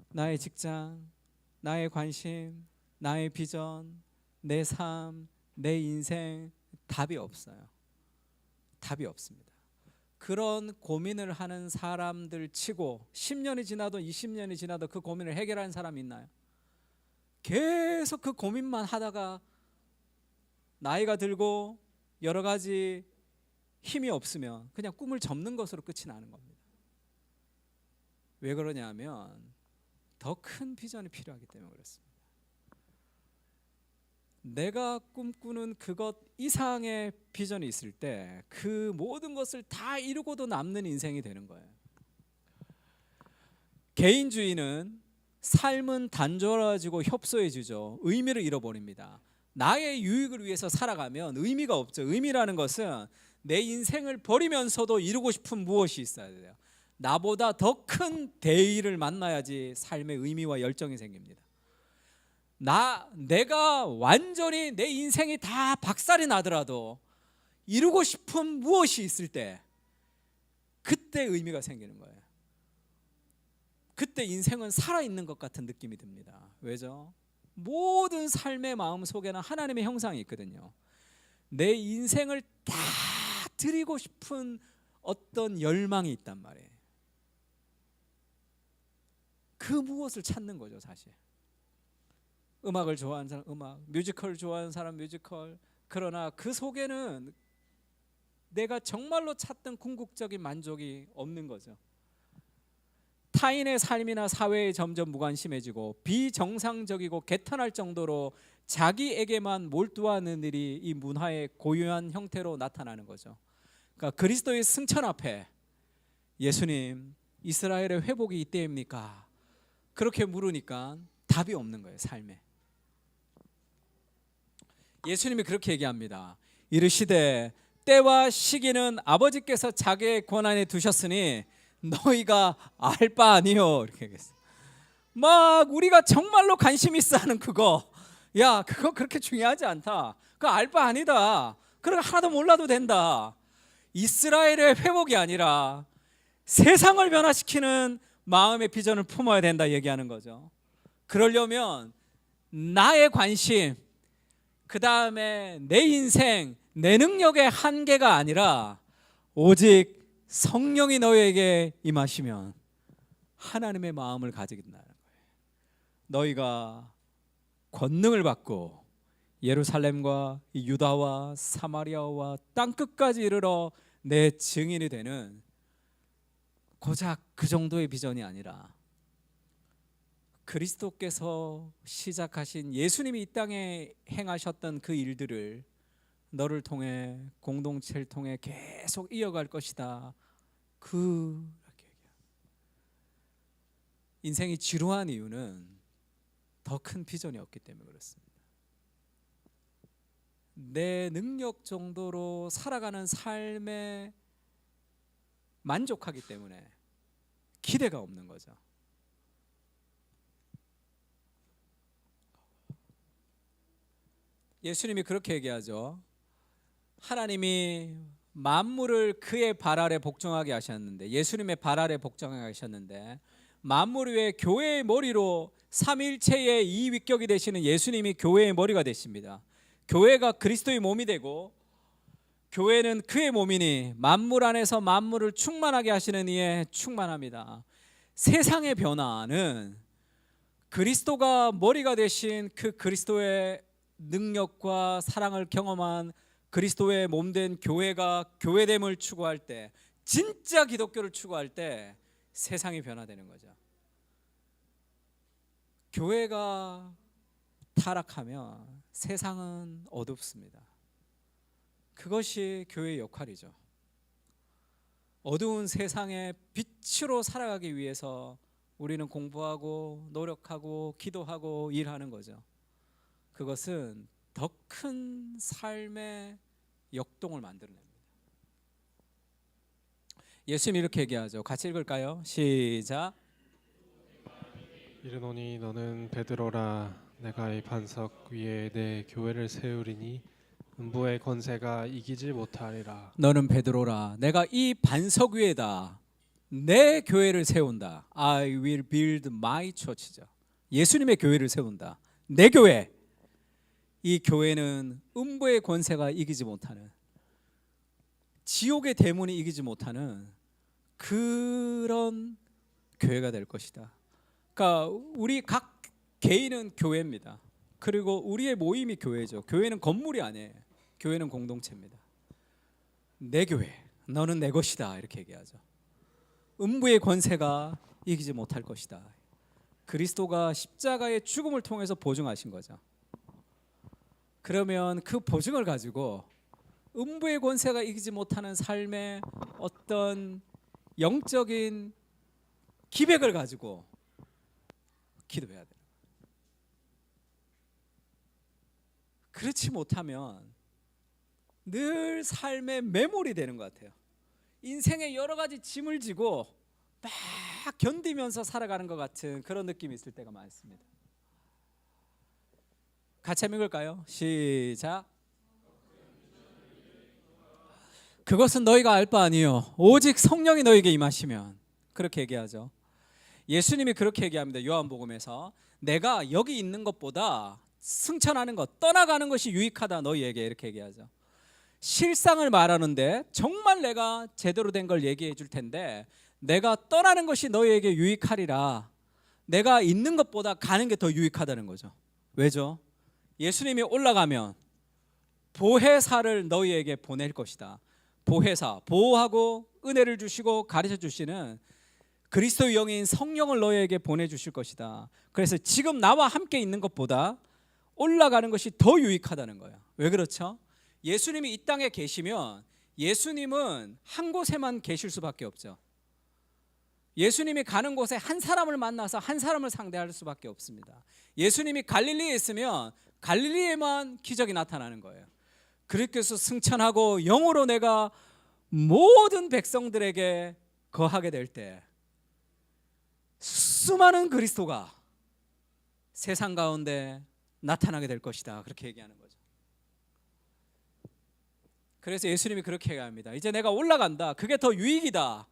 나의 직장, 나의 관심, 나의 비전, 내 삶, 내 인생, 답이 없어요. 답이 없습니다. 그런 고민을 하는 사람들 치고 10년이 지나도 20년이 지나도 그 고민을 해결하는 사람이 있나요? 계속 그 고민만 하다가 나이가 들고 여러 가지 힘이 없으면 그냥 꿈을 접는 것으로 끝이 나는 겁니다. 왜 그러냐면 더 큰 비전이 필요하기 때문에 그렇습니다. 내가 꿈꾸는 그것 이상의 비전이 있을 때 그 모든 것을 다 이루고도 남는 인생이 되는 거예요. 개인주의는 삶은 단조로워지고 협소해지죠. 의미를 잃어버립니다. 나의 유익을 위해서 살아가면 의미가 없죠. 의미라는 것은 내 인생을 버리면서도 이루고 싶은 무엇이 있어야 돼요. 나보다 더 큰 대의를 만나야지 삶의 의미와 열정이 생깁니다. 내가 완전히 내 인생이 다 박살이 나더라도 이루고 싶은 무엇이 있을 때 그때 의미가 생기는 거예요. 그때 인생은 살아있는 것 같은 느낌이 듭니다. 왜죠? 모든 삶의 마음 속에는 하나님의 형상이 있거든요. 내 인생을 다 드리고 싶은 어떤 열망이 있단 말이에요. 그 무엇을 찾는 거죠, 사실. 음악을 좋아하는 사람 음악, 뮤지컬 좋아하는 사람 뮤지컬. 그러나 그 속에는 내가 정말로 찾던 궁극적인 만족이 없는 거죠. 타인의 삶이나 사회에 점점 무관심해지고 비정상적이고 개탄할 정도로 자기에게만 몰두하는 일이 이 문화의 고유한 형태로 나타나는 거죠. 그러니까 그리스도의 승천 앞에 예수님, 이스라엘의 회복이 이때입니까? 그렇게 물으니까 답이 없는 거예요, 삶에. 예수님이 그렇게 얘기합니다. 이르시되 때와 시기는 아버지께서 자기의 권한에 두셨으니 너희가 알 바 아니요. 이렇게 얘기했어요. 막 우리가 정말로 관심 있어 하는 그거, 야 그거 그렇게 중요하지 않다. 그거 알 바 아니다. 그런 거 하나도 몰라도 된다. 이스라엘의 회복이 아니라 세상을 변화시키는 마음의 비전을 품어야 된다 얘기하는 거죠. 그러려면 나의 관심, 그 다음에 내 인생, 내 능력의 한계가 아니라 오직 성령이 너에게 임하시면 하나님의 마음을 가지게 된다는 거예요. 너희가 권능을 받고 예루살렘과 유다와 사마리아와 땅끝까지 이르러 내 증인이 되는 고작 그 정도의 비전이 아니라 그리스도께서 시작하신 예수님이 이 땅에 행하셨던 그 일들을 너를 통해 공동체를 통해 계속 이어갈 것이다. 인생이 지루한 이유는 더 큰 비전이 없기 때문에 그렇습니다. 내 능력 정도로 살아가는 삶에 만족하기 때문에 기대가 없는 거죠. 예수님이 그렇게 얘기하죠. 하나님이 만물을 그의 발 아래 복종하게 하셨는데, 예수님의 발 아래 복종하게 하셨는데, 만물 위에 교회의 머리로 삼일체의 이 위격이 되시는 예수님이 교회의 머리가 되십니다. 교회가 그리스도의 몸이 되고 교회는 그의 몸이니 만물 안에서 만물을 충만하게 하시는 이에 충만합니다. 세상의 변화는 그리스도가 머리가 되신 그 그리스도의 능력과 사랑을 경험한 그리스도의 몸된 교회가 교회됨을 추구할 때, 진짜 기독교를 추구할 때 세상이 변화되는 거죠. 교회가 타락하면 세상은 어둡습니다. 그것이 교회의 역할이죠. 어두운 세상의 빛으로 살아가기 위해서 우리는 공부하고 노력하고 기도하고 일하는 거죠. 그것은 더 큰 삶의 역동을 만들어냅니다. 예수님이 이렇게 얘기하죠. 같이 읽을까요? 시작. 이르노니 너는 베드로라. 내가 이 반석 위에 내 교회를 세우리니 음부의 권세가 이기지 못하리라. 너는 베드로라. 내가 이 반석 위에다 내 교회를 세운다. I will build my church죠. 예수님의 교회를 세운다. 내 교회. 이 교회는 음부의 권세가 이기지 못하는, 지옥의 대문이 이기지 못하는 그런 교회가 될 것이다. 그러니까 우리 각 개인은 교회입니다. 그리고 우리의 모임이 교회죠. 교회는 건물이 아니에요. 교회는 공동체입니다. 내 교회, 너는 내 것이다. 이렇게 얘기하죠. 음부의 권세가 이기지 못할 것이다. 그리스도가 십자가의 죽음을 통해서 보증하신 거죠. 그러면 그 보증을 가지고 음부의 권세가 이기지 못하는 삶의 어떤 영적인 기백을 가지고 기도해야 돼요. 그렇지 못하면 늘 삶의 매몰이 되는 것 같아요. 인생에 여러 가지 짐을 지고 막 견디면서 살아가는 것 같은 그런 느낌이 있을 때가 많습니다. 같이 한번 읽을까요? 시작. 그것은 너희가 알 바 아니요 오직 성령이 너희에게 임하시면. 그렇게 얘기하죠. 예수님이 그렇게 얘기합니다. 요한복음에서 내가 여기 있는 것보다 승천하는 것, 떠나가는 것이 유익하다 너희에게, 이렇게 얘기하죠. 실상을 말하는데 정말 내가 제대로 된 걸 얘기해 줄 텐데, 내가 떠나는 것이 너희에게 유익하리라. 내가 있는 것보다 가는 게 더 유익하다는 거죠. 왜죠? 예수님이 올라가면 보혜사를 너희에게 보낼 것이다. 보혜사, 보호하고 은혜를 주시고 가르쳐 주시는 그리스도의 영인 성령을 너희에게 보내주실 것이다. 그래서 지금 나와 함께 있는 것보다 올라가는 것이 더 유익하다는 거예요. 왜 그렇죠? 예수님이 이 땅에 계시면 예수님은 한 곳에만 계실 수밖에 없죠. 예수님이 가는 곳에 한 사람을 만나서 한 사람을 상대할 수밖에 없습니다. 예수님이 갈릴리에 있으면 갈릴리에만 기적이 나타나는 거예요. 그렇게 해서 승천하고 영으로 내가 모든 백성들에게 거하게 될 때 수많은 그리스도가 세상 가운데 나타나게 될 것이다. 그렇게 얘기하는 거죠. 그래서 예수님이 그렇게 얘기합니다. 이제 내가 올라간다. 그게 더 유익이다.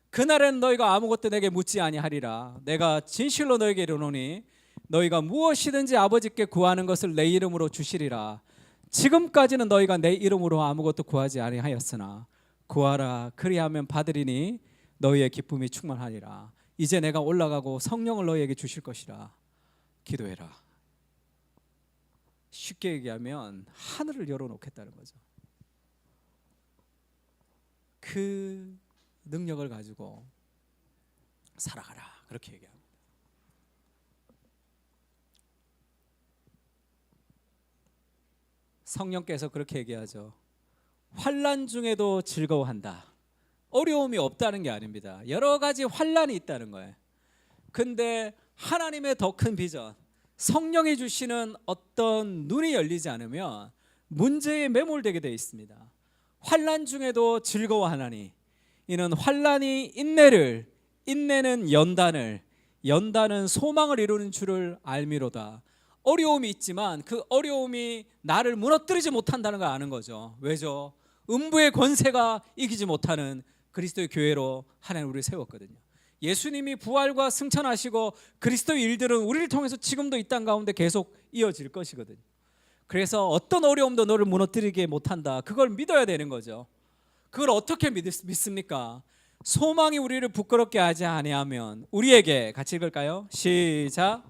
그날은 너희가 아무것도 내게 묻지 아니하리라. 내가 진실로 너희에게 이르노니 너희가 무엇이든지 아버지께 구하는 것을 내 이름으로 주시리라. 지금까지는 너희가 내 이름으로 아무것도 구하지 아니하였으나 구하라 그리하면 받으리니 너희의 기쁨이 충만하리라. 이제 내가 올라가고 성령을 너희에게 주실 것이라. 기도해라. 쉽게 얘기하면 하늘을 열어놓겠다는 거죠. 그 능력을 가지고 살아가라. 그렇게 얘기합니다. 성령께서 그렇게 얘기하죠. 환난 중에도 즐거워한다. 어려움이 없다는 게 아닙니다. 여러 가지 환난이 있다는 거예요. 근데 하나님의 더 큰 비전, 성령이 주시는 어떤 눈이 열리지 않으면 문제에 매몰되게 되어 있습니다. 환난 중에도 즐거워하나니 이는 환난이 인내를, 인내는 연단을, 연단은 소망을 이루는 줄을 알미로다. 어려움이 있지만 그 어려움이 나를 무너뜨리지 못한다는 걸 아는 거죠. 왜죠? 음부의 권세가 이기지 못하는 그리스도의 교회로 하나님 우리를 세웠거든요. 예수님이 부활과 승천하시고 그리스도의 일들은 우리를 통해서 지금도 이 땅 가운데 계속 이어질 것이거든요. 그래서 어떤 어려움도 너를 무너뜨리게 못한다. 그걸 믿어야 되는 거죠. 그걸 어떻게 믿습니까? 소망이 우리를 부끄럽게 하지 아니하면 우리에게, 같이 읽을까요? 시작.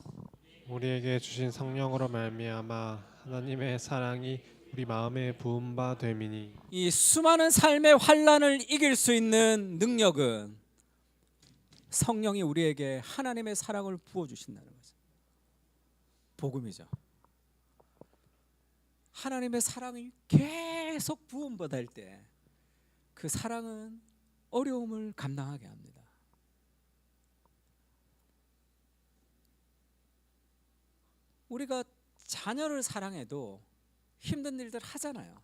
우리에게 주신 성령으로 말미암아 하나님의 사랑이 우리 마음에 부은 바 됨이니. 이 수많은 삶의 환난을 이길 수 있는 능력은 성령이 우리에게 하나님의 사랑을 부어주신다는 거죠. 복음이죠. 하나님의 사랑이 계속 부음받을 때 그 사랑은 어려움을 감당하게 합니다. 우리가 자녀를 사랑해도 힘든 일들 하잖아요.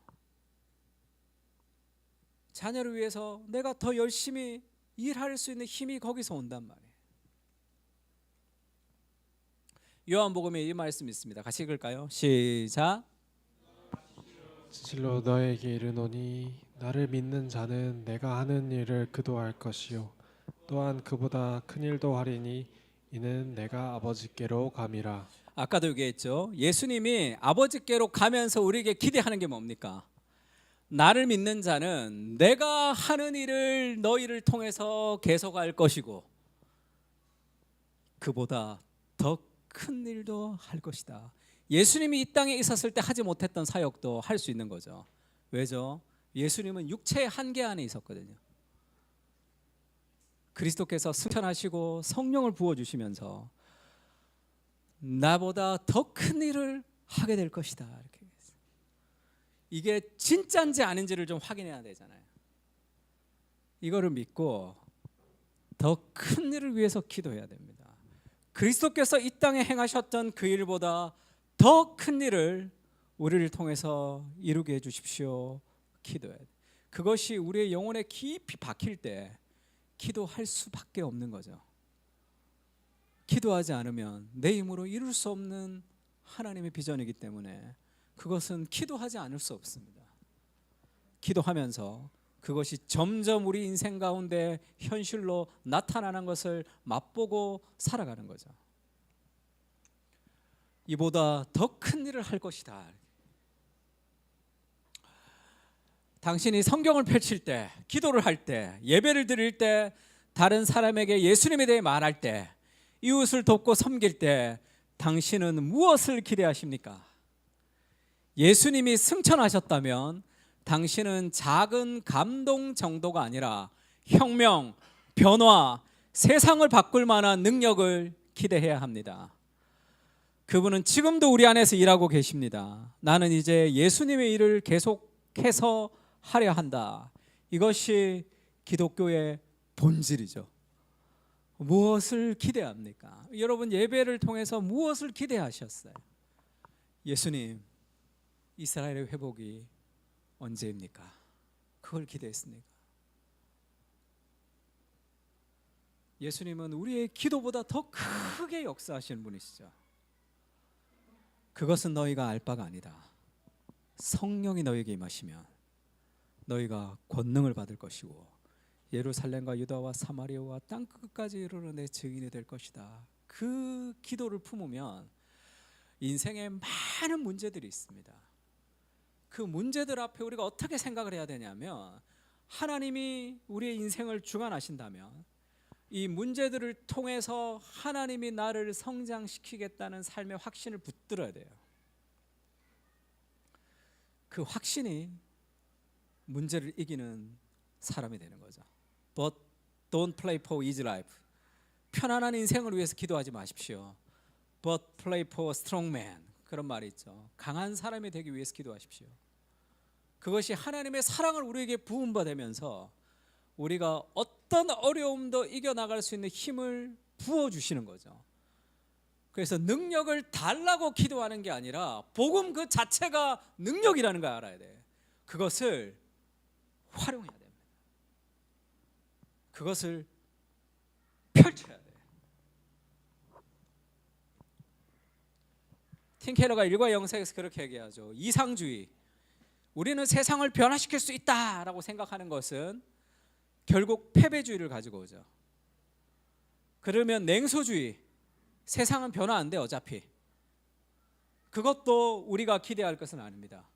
자녀를 위해서 내가 더 열심히 일할 수 있는 힘이 거기서 온단 말이에요. 요한복음에 이 말씀이 있습니다. 같이 읽을까요? 시작. 진실로 너에게 이르노니 나를 믿는 자는 내가 하는 일을 그도 할 것이요 또한 그보다 큰 일도 하리니 이는 내가 아버지께로 감이라. 아까도 얘기했죠. 예수님이 아버지께로 가면서 우리에게 기대하는 게 뭡니까? 나를 믿는 자는 내가 하는 일을 너희를 통해서 계속할 것이고 그보다 더 큰 일도 할 것이다. 예수님이 이 땅에 있었을 때 하지 못했던 사역도 할 수 있는 거죠. 왜죠? 예수님은 육체의 한계 안에 있었거든요. 그리스도께서 승천하시고 성령을 부어주시면서 나보다 더 큰 일을 하게 될 것이다. 이렇게 얘기했어요. 이게 진짜인지 아닌지를 좀 확인해야 되잖아요. 이거를 믿고 더 큰 일을 위해서 기도해야 됩니다. 그리스도께서 이 땅에 행하셨던 그 일보다 더 큰 일을 우리를 통해서 이루게 해주십시오. 기도해야 돼. 그것이 우리의 영혼에 깊이 박힐 때 기도할 수밖에 없는 거죠. 기도하지 않으면 내 힘으로 이룰 수 없는 하나님의 비전이기 때문에 그것은 기도하지 않을 수 없습니다. 기도하면서 그것이 점점 우리 인생 가운데 현실로 나타나는 것을 맛보고 살아가는 거죠. 이보다 더 큰 일을 할 것이다. 당신이 성경을 펼칠 때, 기도를 할 때, 예배를 드릴 때, 다른 사람에게 예수님에 대해 말할 때, 이웃을 돕고 섬길 때 당신은 무엇을 기대하십니까? 예수님이 승천하셨다면 당신은 작은 감동 정도가 아니라 혁명, 변화, 세상을 바꿀 만한 능력을 기대해야 합니다. 그분은 지금도 우리 안에서 일하고 계십니다. 나는 이제 예수님의 일을 계속해서 하려 한다. 이것이 기독교의 본질이죠. 무엇을 기대합니까? 여러분 예배를 통해서 무엇을 기대하셨어요? 예수님, 이스라엘의 회복이 언제입니까? 그걸 기대했습니까? 예수님은 우리의 기도보다 더 크게 역사하시는 분이시죠. 그것은 너희가 알 바가 아니다. 성령이 너희에게 임하시면 너희가 권능을 받을 것이고 예루살렘과 유다와 사마리아와 땅 끝까지 이르러 내 증인이 될 것이다. 그 기도를 품으면 인생에 많은 문제들이 있습니다. 그 문제들 앞에 우리가 어떻게 생각을 해야 되냐면 하나님이 우리의 인생을 주관하신다면 이 문제들을 통해서 하나님이 나를 성장시키겠다는 삶의 확신을 붙들어야 돼요. 그 확신이 문제를 이기는 사람이 되는 거죠. But don't play for easy life. 편안한 인생을 위해서 기도하지 마십시오. But play for a strong man. 그런 말이 있죠. 강한 사람이 되기 위해서 기도하십시오. 그것이 하나님의 사랑을 우리에게 부음받으면서 우리가 어떤 어려움도 이겨나갈 수 있는 힘을 부어주시는 거죠. 그래서 능력을 달라고 기도하는 게 아니라 복음 그 자체가 능력이라는 걸 알아야 돼. 그것을 활용해야 됩니다. 그것을 펼쳐야 돼. 팀 켈러가 일과 영색에서 그렇게 얘기하죠. 이상주의. 우리는 세상을 변화시킬 수 있다라고 생각하는 것은 결국 패배주의를 가지고 오죠. 그러면 냉소주의. 세상은 변화 안 돼 어차피. 그것도 우리가 기대할 것은 아닙니다.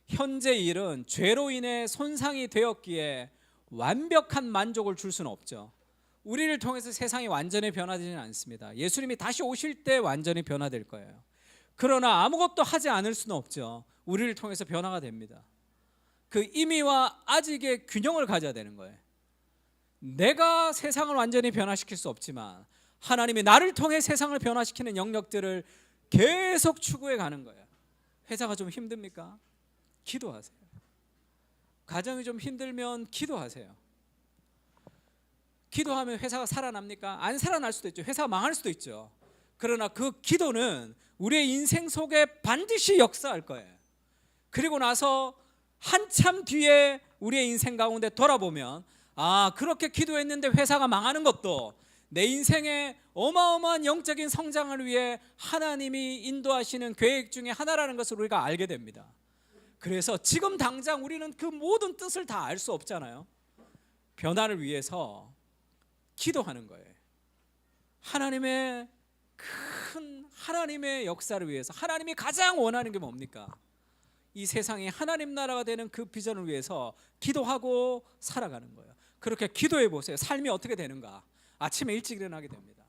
현재 일은 죄로 인해 손상이 되었기에 완벽한 만족을 줄 수는 없죠. 우리를 통해서 세상이 완전히 변화되지는 않습니다. 예수님이 다시 오실 때 완전히 변화될 거예요. 그러나 아무것도 하지 않을 수는 없죠. 우리를 통해서 변화가 됩니다. 그 임의와 아직의 균형을 가져야 되는 거예요. 내가 세상을 완전히 변화시킬 수 없지만 하나님이 나를 통해 세상을 변화시키는 영역들을 계속 추구해 가는 거예요. 회사가 좀 힘듭니까? 기도하세요. 가정이 좀 힘들면 기도하세요. 기도하면 회사가 살아납니까? 안 살아날 수도 있죠. 회사가 망할 수도 있죠. 그러나 그 기도는 우리의 인생 속에 반드시 역사할 거예요. 그리고 나서 한참 뒤에 우리의 인생 가운데 돌아보면 그렇게 기도했는데 회사가 망하는 것도 내 인생의 어마어마한 영적인 성장을 위해 하나님이 인도하시는 계획 중에 하나라는 것을 우리가 알게 됩니다. 그래서 지금 당장 우리는 그 모든 뜻을 다 알 수 없잖아요. 변화를 위해서 기도하는 거예요. 하나님의 큰 하나님의 역사를 위해서 하나님이 가장 원하는 게 뭡니까? 이 세상이 하나님 나라가 되는 그 비전을 위해서 기도하고 살아가는 거예요. 그렇게 기도해 보세요. 삶이 어떻게 되는가? 아침에 일찍 일어나게 됩니다.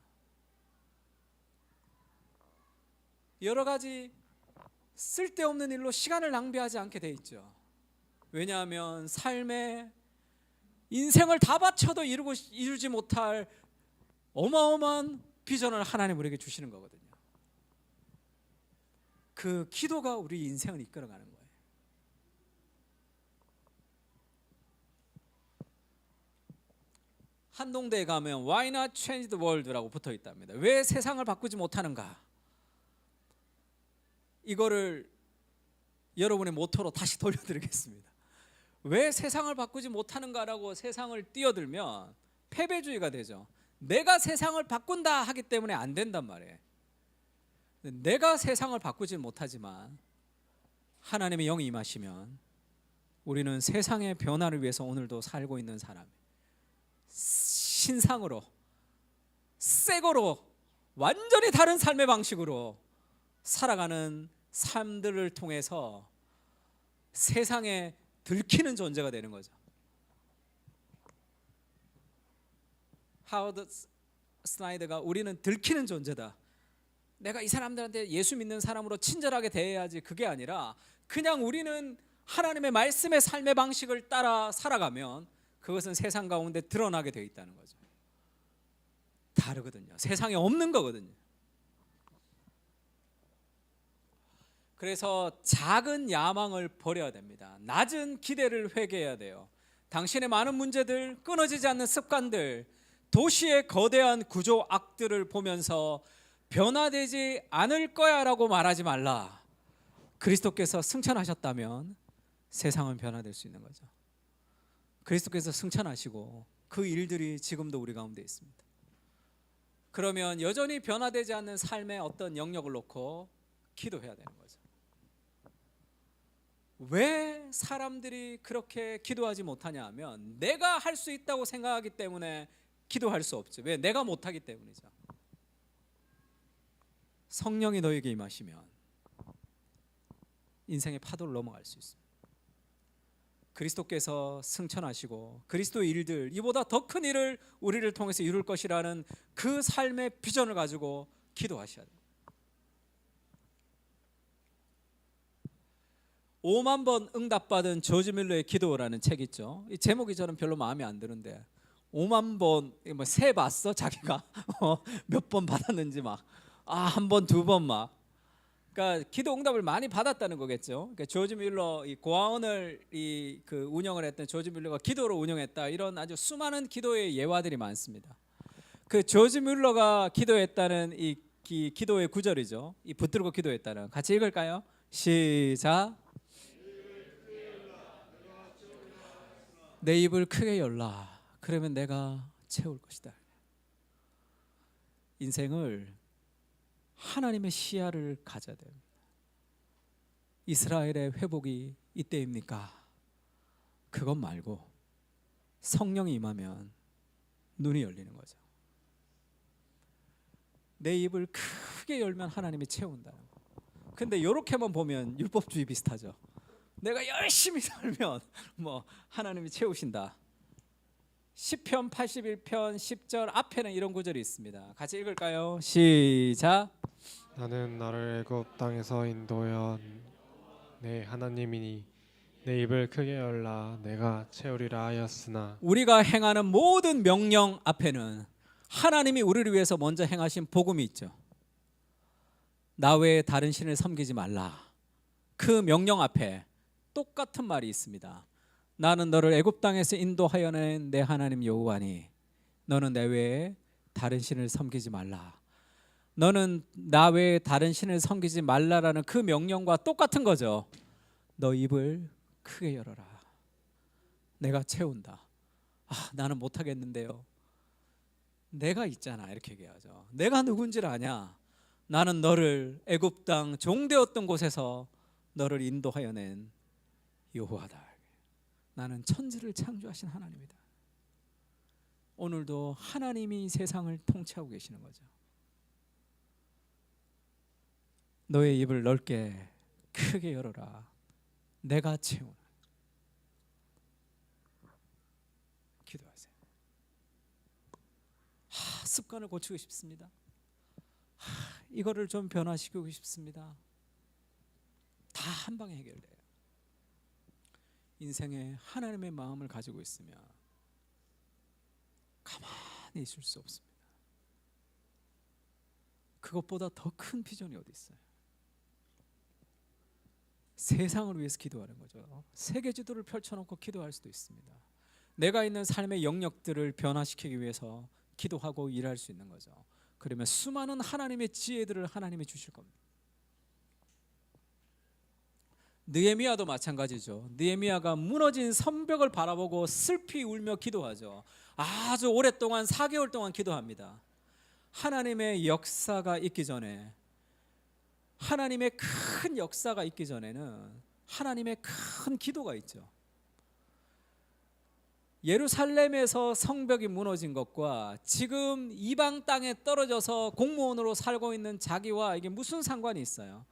여러 가지 쓸데없는 일로 시간을 낭비하지 않게 돼 있죠. 왜냐하면 삶에 인생을 다 바쳐도 이루지 못할 어마어마한 비전을 하나님 우리에게 주시는 거거든요. 그 기도가 우리 인생을 이끌어가는 거예요. 한동대에 가면 Why not change the world라고 붙어 있답니다. 왜 세상을 바꾸지 못하는가? 이거를 여러분의 모토로 다시 돌려드리겠습니다. 왜 세상을 바꾸지 못하는가라고 세상을 뛰어들면 패배주의가 되죠. 내가 세상을 바꾼다 하기 때문에 안 된단 말이에요. 내가 세상을 바꾸지 못하지만 하나님의 영이 임하시면 우리는 세상의 변화를 위해서 오늘도 살고 있는 사람이에요. 신상으로 새거로 완전히 다른 삶의 방식으로 살아가는 삶들을 통해서 세상에 들키는 존재가 되는 거죠. 하워드 스나이더가 우리는 들키는 존재다. 내가 이 사람들한테 예수 믿는 사람으로 친절하게 대해야지, 그게 아니라 그냥 우리는 하나님의 말씀의 삶의 방식을 따라 살아가면 그것은 세상 가운데 드러나게 되어 있다는 거죠. 다르거든요. 세상에 없는 거거든요. 그래서 작은 야망을 버려야 됩니다. 낮은 기대를 회개해야 돼요. 당신의 많은 문제들, 끊어지지 않는 습관들, 도시의 거대한 구조 악들을 보면서 변화되지 않을 거야 라고 말하지 말라. 그리스도께서 승천하셨다면 세상은 변화될 수 있는 거죠. 그리스도께서 승천하시고 그 일들이 지금도 우리 가운데 있습니다. 그러면 여전히 변화되지 않는 삶의 어떤 영역을 놓고 기도해야 되는 거죠. 왜 사람들이 그렇게 기도하지 못하냐 하면 내가 할 수 있다고 생각하기 때문에 기도할 수 없죠. 왜? 내가 못하기 때문이죠. 성령이 너에게 임하시면 인생의 파도를 넘어갈 수 있습니다. 그리스도께서 승천하시고 그리스도의 일들, 이보다 더 큰 일을 우리를 통해서 이룰 것이라는 그 삶의 비전을 가지고 기도하셔야 돼요. 5만 번 응답받은 조지 밀러의 기도라는 책 있죠. 이 제목이 저는 별로 마음에 안 드는데 5만 번 뭐 세 봤어? 자기가 몇 번 받았는지 막 한 번, 두 번 막 그러니까 기도 응답을 많이 받았다는 거겠죠. 그러니까 조지 뮬러 이 고아원을 그 운영을 했던 조지 뮬러가 기도로 운영했다, 이런 아주 수많은 기도의 예화들이 많습니다. 그 조지 뮬러가 기도했다는 이 기도의 구절이죠. 이 붙들고 기도했다는, 같이 읽을까요? 시작. 내 입을 크게 열라. 그러면 내가 채울 것이다. 인생을 하나님의 시야를 가져야 됩니다. 이스라엘의 회복이 이때입니까? 그것 말고 성령이 임하면 눈이 열리는 거죠. 내 입을 크게 열면 하나님이 채운다는 거. 근데 이렇게만 보면 율법주의 비슷하죠. 내가 열심히 살면 뭐 하나님이 채우신다. 시편 81편 10절 앞에는 이런 구절이 있습니다. 같이 읽을까요? 시작. 나는 나를 애굽 땅에서 인도하여 내 하나님이니 내 입을 크게 열라 내가 채우리라 하였으나. 우리가 행하는 모든 명령 앞에는 하나님이 우리를 위해서 먼저 행하신 복음이 있죠. 나 외에 다른 신을 섬기지 말라. 그 명령 앞에 똑같은 말이 있습니다. 나는 너를 애굽 땅에서 인도하여 낸 내 하나님 여호와니 너는 내 외에 다른 신을 섬기지 말라. 너는 나 외에 다른 신을 섬기지 말라라는 그 명령과 똑같은 거죠. 너 입을 크게 열어라. 내가 채운다. 나는 못하겠는데요. 내가 있잖아, 이렇게 얘기하죠. 내가 누군지를 아냐. 나는 너를 애굽 땅 종되었던 곳에서 너를 인도하여 낸 여호와다. 나는 천지를 창조하신 하나님이다. 오늘도 하나님이 세상을 통치하고 계시는 거죠. 너의 입을 넓게 크게 열어라. 내가 채우는. 기도하세요. 습관을 고치고 싶습니다. 이거를 좀 변화시키고 싶습니다. 다 한 방에 해결돼요. 인생에 하나님의 마음을 가지고 있으면 가만히 있을 수 없습니다. 그것보다 더 큰 비전이 어디 있어요? 세상을 위해서 기도하는 거죠. 세계 지도를 펼쳐놓고 기도할 수도 있습니다. 내가 있는 삶의 영역들을 변화시키기 위해서 기도하고 일할 수 있는 거죠. 그러면 수많은 하나님의 지혜들을 하나님이 주실 겁니다. 느헤미야도 마찬가지죠. 느헤미야가 무너진 성벽을 바라보고 슬피 울며 기도하죠. 아주 오랫동안 4개월 동안 기도합니다. 하나님의 역사가 있기 전에, 하나님의 큰 역사가 있기 전에는 하나님의 큰 기도가 있죠. 예루살렘에서 성벽이 무너진 것과 지금 이방 땅에 떨어져서 공무원으로 살고 있는 자기와 이게 무슨 상관이 있어요?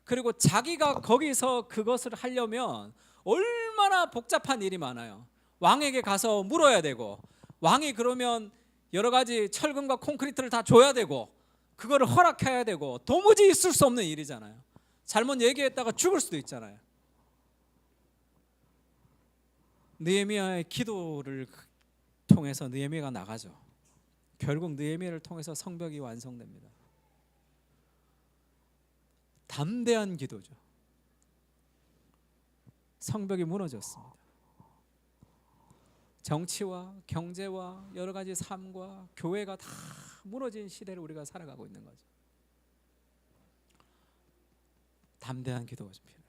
그리고 자기가 거기서 그것을 하려면 얼마나 복잡한 일이 많아요. 왕에게 가서 물어야 되고, 왕이 그러면 여러 가지 철근과 콘크리트를 다 줘야 되고, 그거를 허락해야 되고, 도무지 있을 수 없는 일이잖아요. 잘못 얘기했다가 죽을 수도 있잖아요. 느헤미야의 기도를 통해서 느헤미야가 나가죠. 결국 느헤미야를 통해서 성벽이 완성됩니다. 담대한 기도죠. 성벽이 무너졌습니다. 정치와 경제와 여러 가지 삶과 교회가 다 무너진 시대를 우리가 살아가고 있는 거죠. 담대한 기도가 좀 필요해요.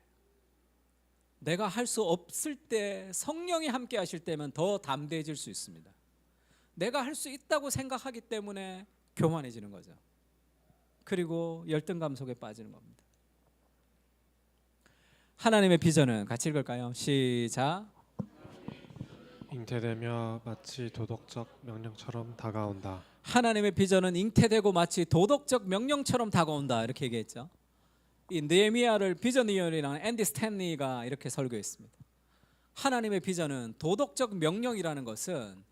내가 할 수 없을 때 성령이 함께 하실 때면 더 담대해질 수 있습니다. 내가 할 수 있다고 생각하기 때문에 교만해지는 거죠. 그리고 열등감 속에 빠지는 겁니다. 하나님의 비전은 같이 읽을까요? 시작. 잉태되며 마치 도덕적 명령처럼 다가온다. 하나님의 비전은 잉태되고 마치 도덕적 명령처럼 다가온다, 이렇게 얘기했죠. 이 느헤미야를 비전이어리라는 앤디 스탠리가 이렇게 설교했습니다. 하나님의 비전은 도덕적 명령이라는 것은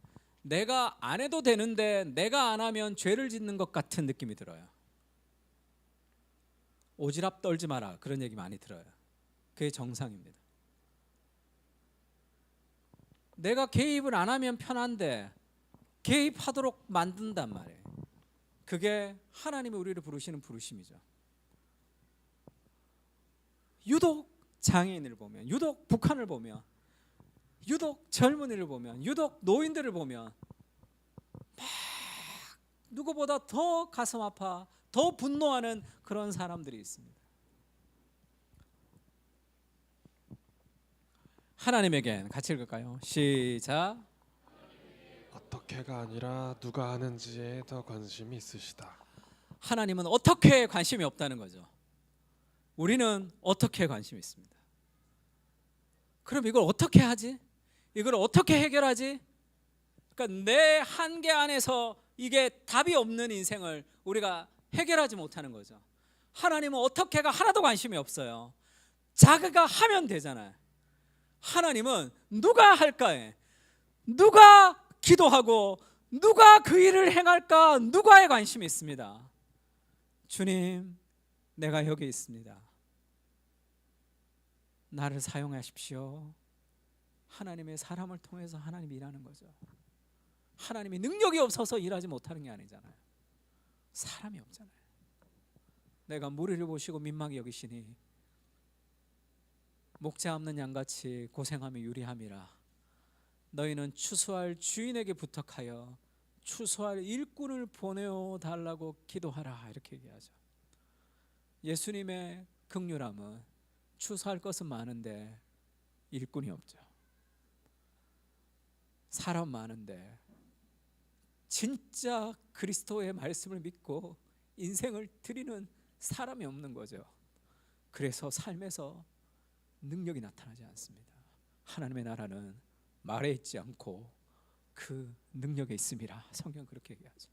내가 안 해도 되는데 내가 안 하면 죄를 짓는 것 같은 느낌이 들어요. 오지랖 떨지 마라, 그런 얘기 많이 들어요. 그게 정상입니다. 내가 개입을 안 하면 편한데 개입하도록 만든단 말이에요. 그게 하나님이 우리를 부르시는 부르심이죠. 유독 장애인을 보면, 유독 북한을 보면, 유독 젊은이를 보면, 유독 노인들을 보면 막 누구보다 더 가슴 아파, 더 분노하는 그런 사람들이 있습니다. 하나님에겐 같이 읽을까요? 시작. 어떻게가 아니라 누가 하는지에 더 관심이 있으시다. 하나님은 어떻게 관심이 없다는 거죠. 우리는 어떻게 관심이 있습니다. 그럼 이걸 어떻게 하지? 이걸 어떻게 해결하지? 그러니까 내 한계 안에서 이게 답이 없는 인생을 우리가 해결하지 못하는 거죠. 하나님은 어떻게가 하나도 관심이 없어요. 자기가 하면 되잖아요. 하나님은 누가 할까에, 누가 기도하고 누가 그 일을 행할까, 누가에 관심이 있습니다. 주님, 내가 여기 있습니다. 나를 사용하십시오. 하나님의 사람을 통해서 하나님이 일하는 거죠. 하나님이 능력이 없어서 일하지 못하는 게 아니잖아요. 사람이 없잖아요. 내가 무리를 보시고 민망히 여기시니 목자 없는 양같이 고생하며 유리함이라. 너희는 추수할 주인에게 부탁하여 추수할 일꾼을 보내어 달라고 기도하라, 이렇게 얘기하죠. 예수님의 긍휼함은 추수할 것은 많은데 일꾼이 없죠. 사람 많은데 진짜 그리스도의 말씀을 믿고 인생을 드리는 사람이 없는 거죠. 그래서 삶에서 능력이 나타나지 않습니다. 하나님의 나라는 말에 있지 않고 그 능력에 있음이라. 성경 그렇게 얘기하죠.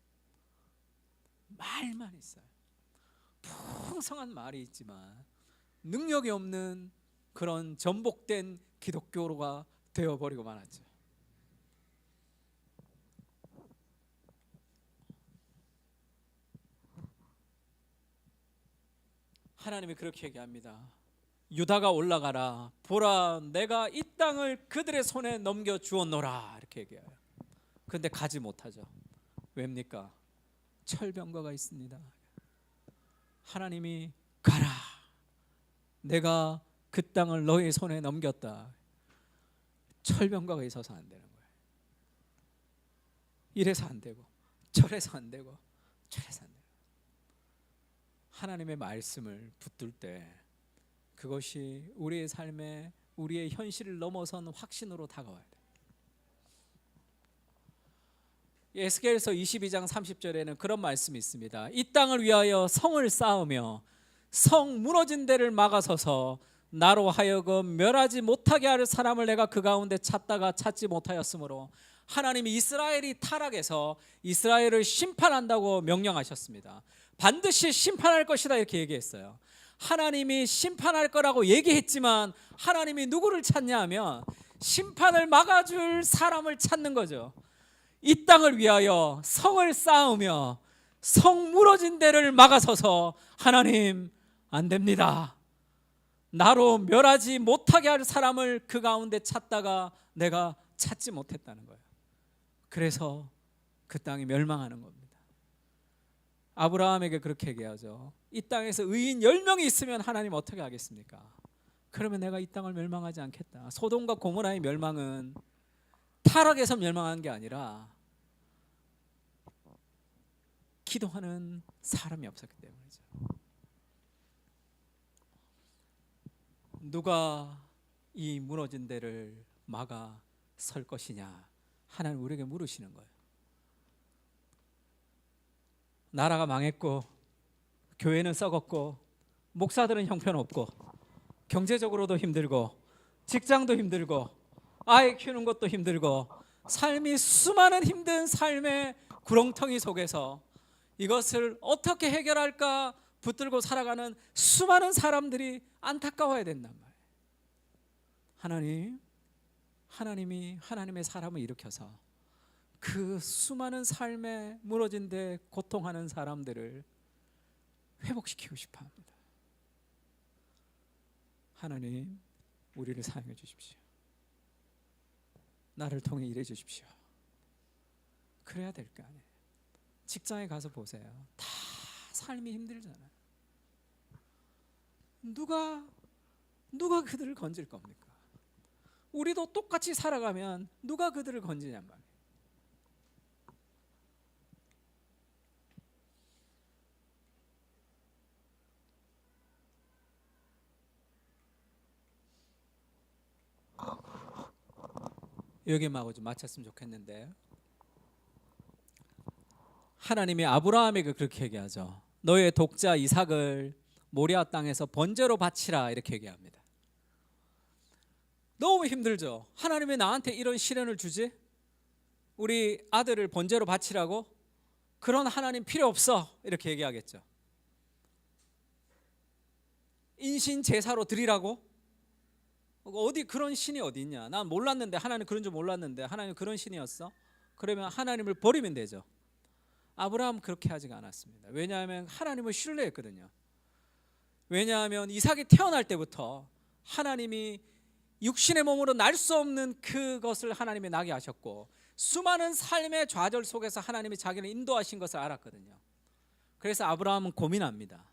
말만 있어요. 풍성한 말이 있지만 능력이 없는 그런 전복된 기독교로가 되어버리고 말았죠. 하나님이 그렇게 얘기합니다. 유다가 올라가라. 보라, 내가 이 땅을 그들의 손에 넘겨 주었노라, 이렇게 얘기해요. 그런데 가지 못하죠. 왜입니까? 철병거가 있습니다. 하나님이 가라, 내가 그 땅을 너의 손에 넘겼다. 철병거가 있어서 안 되는 거예요. 이래서 안 되고 저래서 안 되고 저래서 안 되고. 하나님의 말씀을 붙들 때 그것이 우리의 삶에, 우리의 현실을 넘어선 확신으로 다가와야 돼요. 에스겔서 22장 30절에는 그런 말씀이 있습니다. 이 땅을 위하여 성을 쌓으며 성 무너진 데를 막아서서 나로 하여금 멸하지 못하게 할 사람을 내가 그 가운데 찾다가 찾지 못하였으므로 하나님이 이스라엘이 타락해서 이스라엘을 심판한다고 명령하셨습니다. 반드시 심판할 것이다, 이렇게 얘기했어요. 하나님이 심판할 거라고 얘기했지만 하나님이 누구를 찾냐 하면 심판을 막아줄 사람을 찾는 거죠. 이 땅을 위하여 성을 쌓으며 성 무너진 데를 막아서서 하나님, 안 됩니다. 나로 멸하지 못하게 할 사람을 그 가운데 찾다가 내가 찾지 못했다는 거예요. 그래서 그 땅이 멸망하는 겁니다. 아브라함에게 그렇게 얘기하죠. 이 땅에서 의인 10명이 있으면 하나님 어떻게 하겠습니까? 그러면 내가 이 땅을 멸망하지 않겠다. 소돔과 고모라의 멸망은 타락해서 멸망한 게 아니라 기도하는 사람이 없었기 때문이죠. 누가 이 무너진 데를 막아 설 것이냐, 하나님 우리에게 물으시는 거예요. 나라가 망했고 교회는 썩었고 목사들은 형편없고 경제적으로도 힘들고 직장도 힘들고 아이 키우는 것도 힘들고 삶이 수많은 힘든 삶의 구렁텅이 속에서 이것을 어떻게 해결할까 붙들고 살아가는 수많은 사람들이 안타까워야 된단 말이에요. 하나님이 하나님의 사람을 일으켜서 그 수많은 삶에 무너진 데 고통하는 사람들을 회복시키고 싶어 합니다. 하나님, 우리를 사용해 주십시오. 나를 통해 일해 주십시오. 그래야 될 거 아니에요. 직장에 가서 보세요. 다 삶이 힘들잖아요. 누가 누가 그들을 건질 겁니까? 우리도 똑같이 살아가면 누가 그들을 건지냔 말이에요. 여기만 하고 좀 마쳤으면 좋겠는데, 하나님이 아브라함에게 그렇게 얘기하죠. 너의 독자 이삭을 모리아 땅에서 번제로 바치라, 이렇게 얘기합니다. 너무 힘들죠. 하나님이 나한테 이런 시련을 주지? 우리 아들을 번제로 바치라고? 그런 하나님 필요 없어, 이렇게 얘기하겠죠. 인신 제사로 드리라고? 어디 그런 신이 어디 있냐? 난 몰랐는데, 하나님 그런 줄 몰랐는데 하나님 그런 신이었어? 그러면 하나님을 버리면 되죠. 아브라함 그렇게 하지가 않았습니다. 왜냐하면 하나님을 신뢰했거든요. 왜냐하면 이삭이 태어날 때부터 하나님이 육신의 몸으로 날 수 없는 그것을 하나님이 나게 하셨고, 수많은 삶의 좌절 속에서 하나님이 자기를 인도하신 것을 알았거든요. 그래서 아브라함은 고민합니다.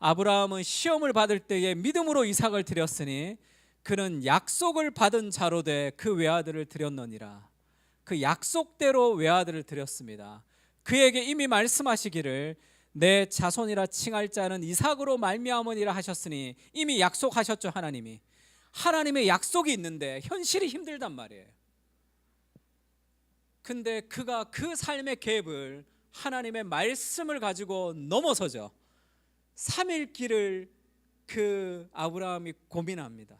아브라함은 시험을 받을 때에 믿음으로 이삭을 드렸으니 그는 약속을 받은 자로 돼 그 외아들을 드렸느니라. 그 약속대로 외아들을 드렸습니다. 그에게 이미 말씀하시기를 내 자손이라 칭할 자는 이삭으로 말미암으리라 하셨으니, 이미 약속하셨죠. 하나님이. 하나님의 약속이 있는데 현실이 힘들단 말이에요. 근데 그가 그 삶의 갭을 하나님의 말씀을 가지고 넘어서죠. 3일 길을 그 아브라함이 고민합니다.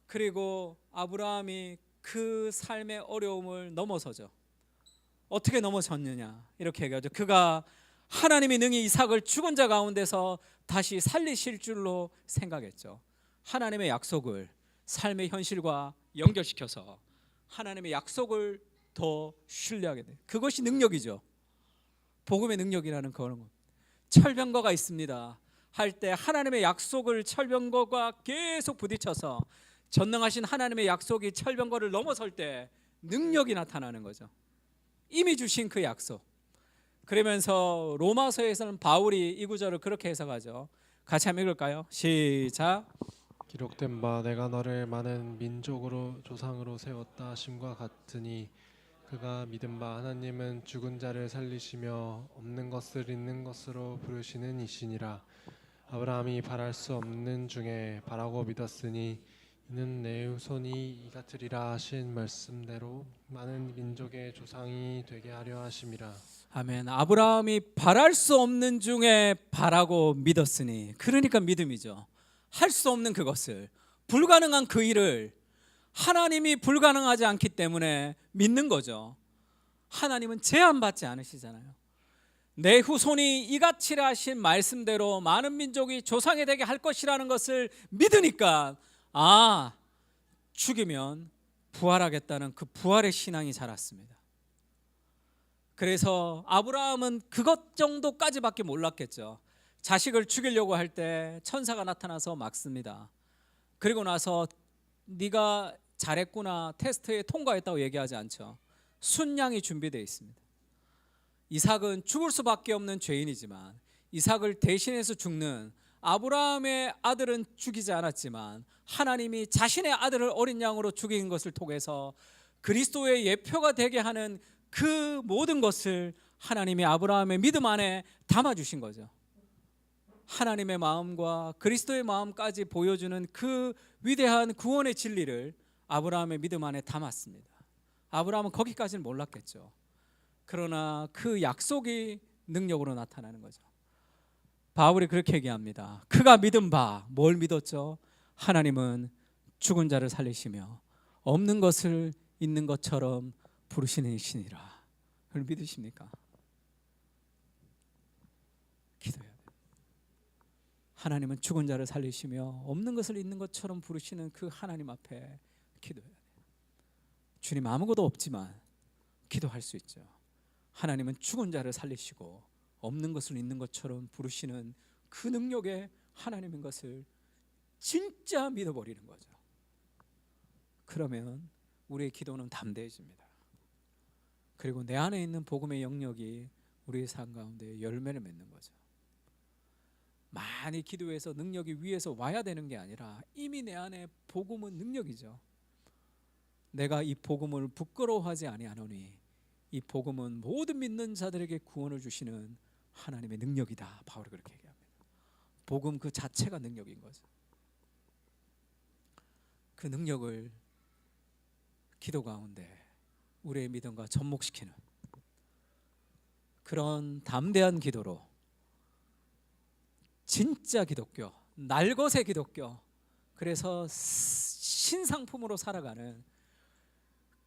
그리고 아브라함이 그 삶의 어려움을 넘어서죠. 어떻게 넘어섰느냐, 이렇게 얘기하죠. 그가 하나님이 능히 이삭을 죽은 자 가운데서 다시 살리실 줄로 생각했죠. 하나님의 약속을 삶의 현실과 연결시켜서 하나님의 약속을 더 신뢰하게 돼요. 그것이 능력이죠. 복음의 능력이라는 그런 것. 철병거가 있습니다 할 때 하나님의 약속을 철병거가 계속 부딪혀서 전능하신 하나님의 약속이 철병거를 넘어설 때 능력이 나타나는 거죠. 이미 주신 그 약속. 그러면서 로마서에서는 바울이 이 구절을 그렇게 해석하죠. 같이 한번 읽을까요? 시작. 기록된 바 내가 너를 많은 민족으로 조상으로 세웠다 하심과 같으니 그가 믿은 바 하나님은 죽은 자를 살리시며 없는 것을 있는 것으로 부르시는 이시니라. 아브라함이 바랄 수 없는 중에 바라고 믿었으니 이는 내 후손이 이같으리라 하신 말씀대로 많은 민족의 조상이 되게 하려 하심이라. 아멘. 아브라함이 바랄 수 없는 중에 바라고 믿었으니, 그러니까 믿음이죠. 할 수 없는 그것을, 불가능한 그 일을 하나님이 불가능하지 않기 때문에 믿는 거죠. 하나님은 제한받지 않으시잖아요. 내 후손이 이같이라 하신 말씀대로 많은 민족이 조상이 되게 할 것이라는 것을 믿으니까, 아, 죽이면 부활하겠다는 그 부활의 신앙이 자랐습니다. 그래서 아브라함은 그것 정도까지밖에 몰랐겠죠. 자식을 죽이려고 할 때 천사가 나타나서 막습니다. 그리고 나서 네가 잘했구나, 테스트에 통과했다고 얘기하지 않죠. 순양이 준비되어 있습니다. 이삭은 죽을 수밖에 없는 죄인이지만 이삭을 대신해서 죽는 아브라함의 아들은 죽이지 않았지만 하나님이 자신의 아들을 어린 양으로 죽인 것을 통해서 그리스도의 예표가 되게 하는 그 모든 것을 하나님이 아브라함의 믿음 안에 담아주신 거죠. 하나님의 마음과 그리스도의 마음까지 보여주는 그 위대한 구원의 진리를 아브라함의 믿음 안에 담았습니다. 아브라함은 거기까지는 몰랐겠죠. 그러나 그 약속이 능력으로 나타나는 거죠. 바울이 그렇게 얘기합니다. 그가 믿은 바, 뭘 믿었죠? 하나님은 죽은 자를 살리시며 없는 것을 있는 것처럼 부르시는 이시니라. 그걸 믿으십니까? 기도해야 돼요. 하나님은 죽은 자를 살리시며 없는 것을 있는 것처럼 부르시는 그 하나님 앞에 기도해야 돼요. 주님, 아무것도 없지만 기도할 수 있죠. 하나님은 죽은 자를 살리시고 없는 것을 있는 것처럼 부르시는 그 능력의 하나님인 것을 진짜 믿어버리는 거죠. 그러면 우리의 기도는 담대해집니다. 그리고 내 안에 있는 복음의 영역이 우리의 삶 가운데 열매를 맺는 거죠. 많이 기도해서 능력이 위에서 와야 되는 게 아니라 이미 내 안에 복음은 능력이죠. 내가 이 복음을 부끄러워하지 아니하노니 이 복음은 모든 믿는 자들에게 구원을 주시는 하나님의 능력이다. 바울이 그렇게 얘기합니다. 복음 그 자체가 능력인 거죠. 그 능력을 기도 가운데 우리의 믿음과 접목시키는 그런 담대한 기도로 진짜 기독교, 날것의 기독교, 그래서 신상품으로 살아가는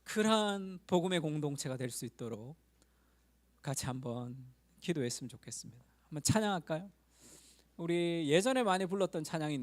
그러한 복음의 공동체가 될 수 있도록 같이 한번 기도했으면 좋겠습니다. 한번 찬양할까요? 우리 예전에 많이 불렀던 찬양인데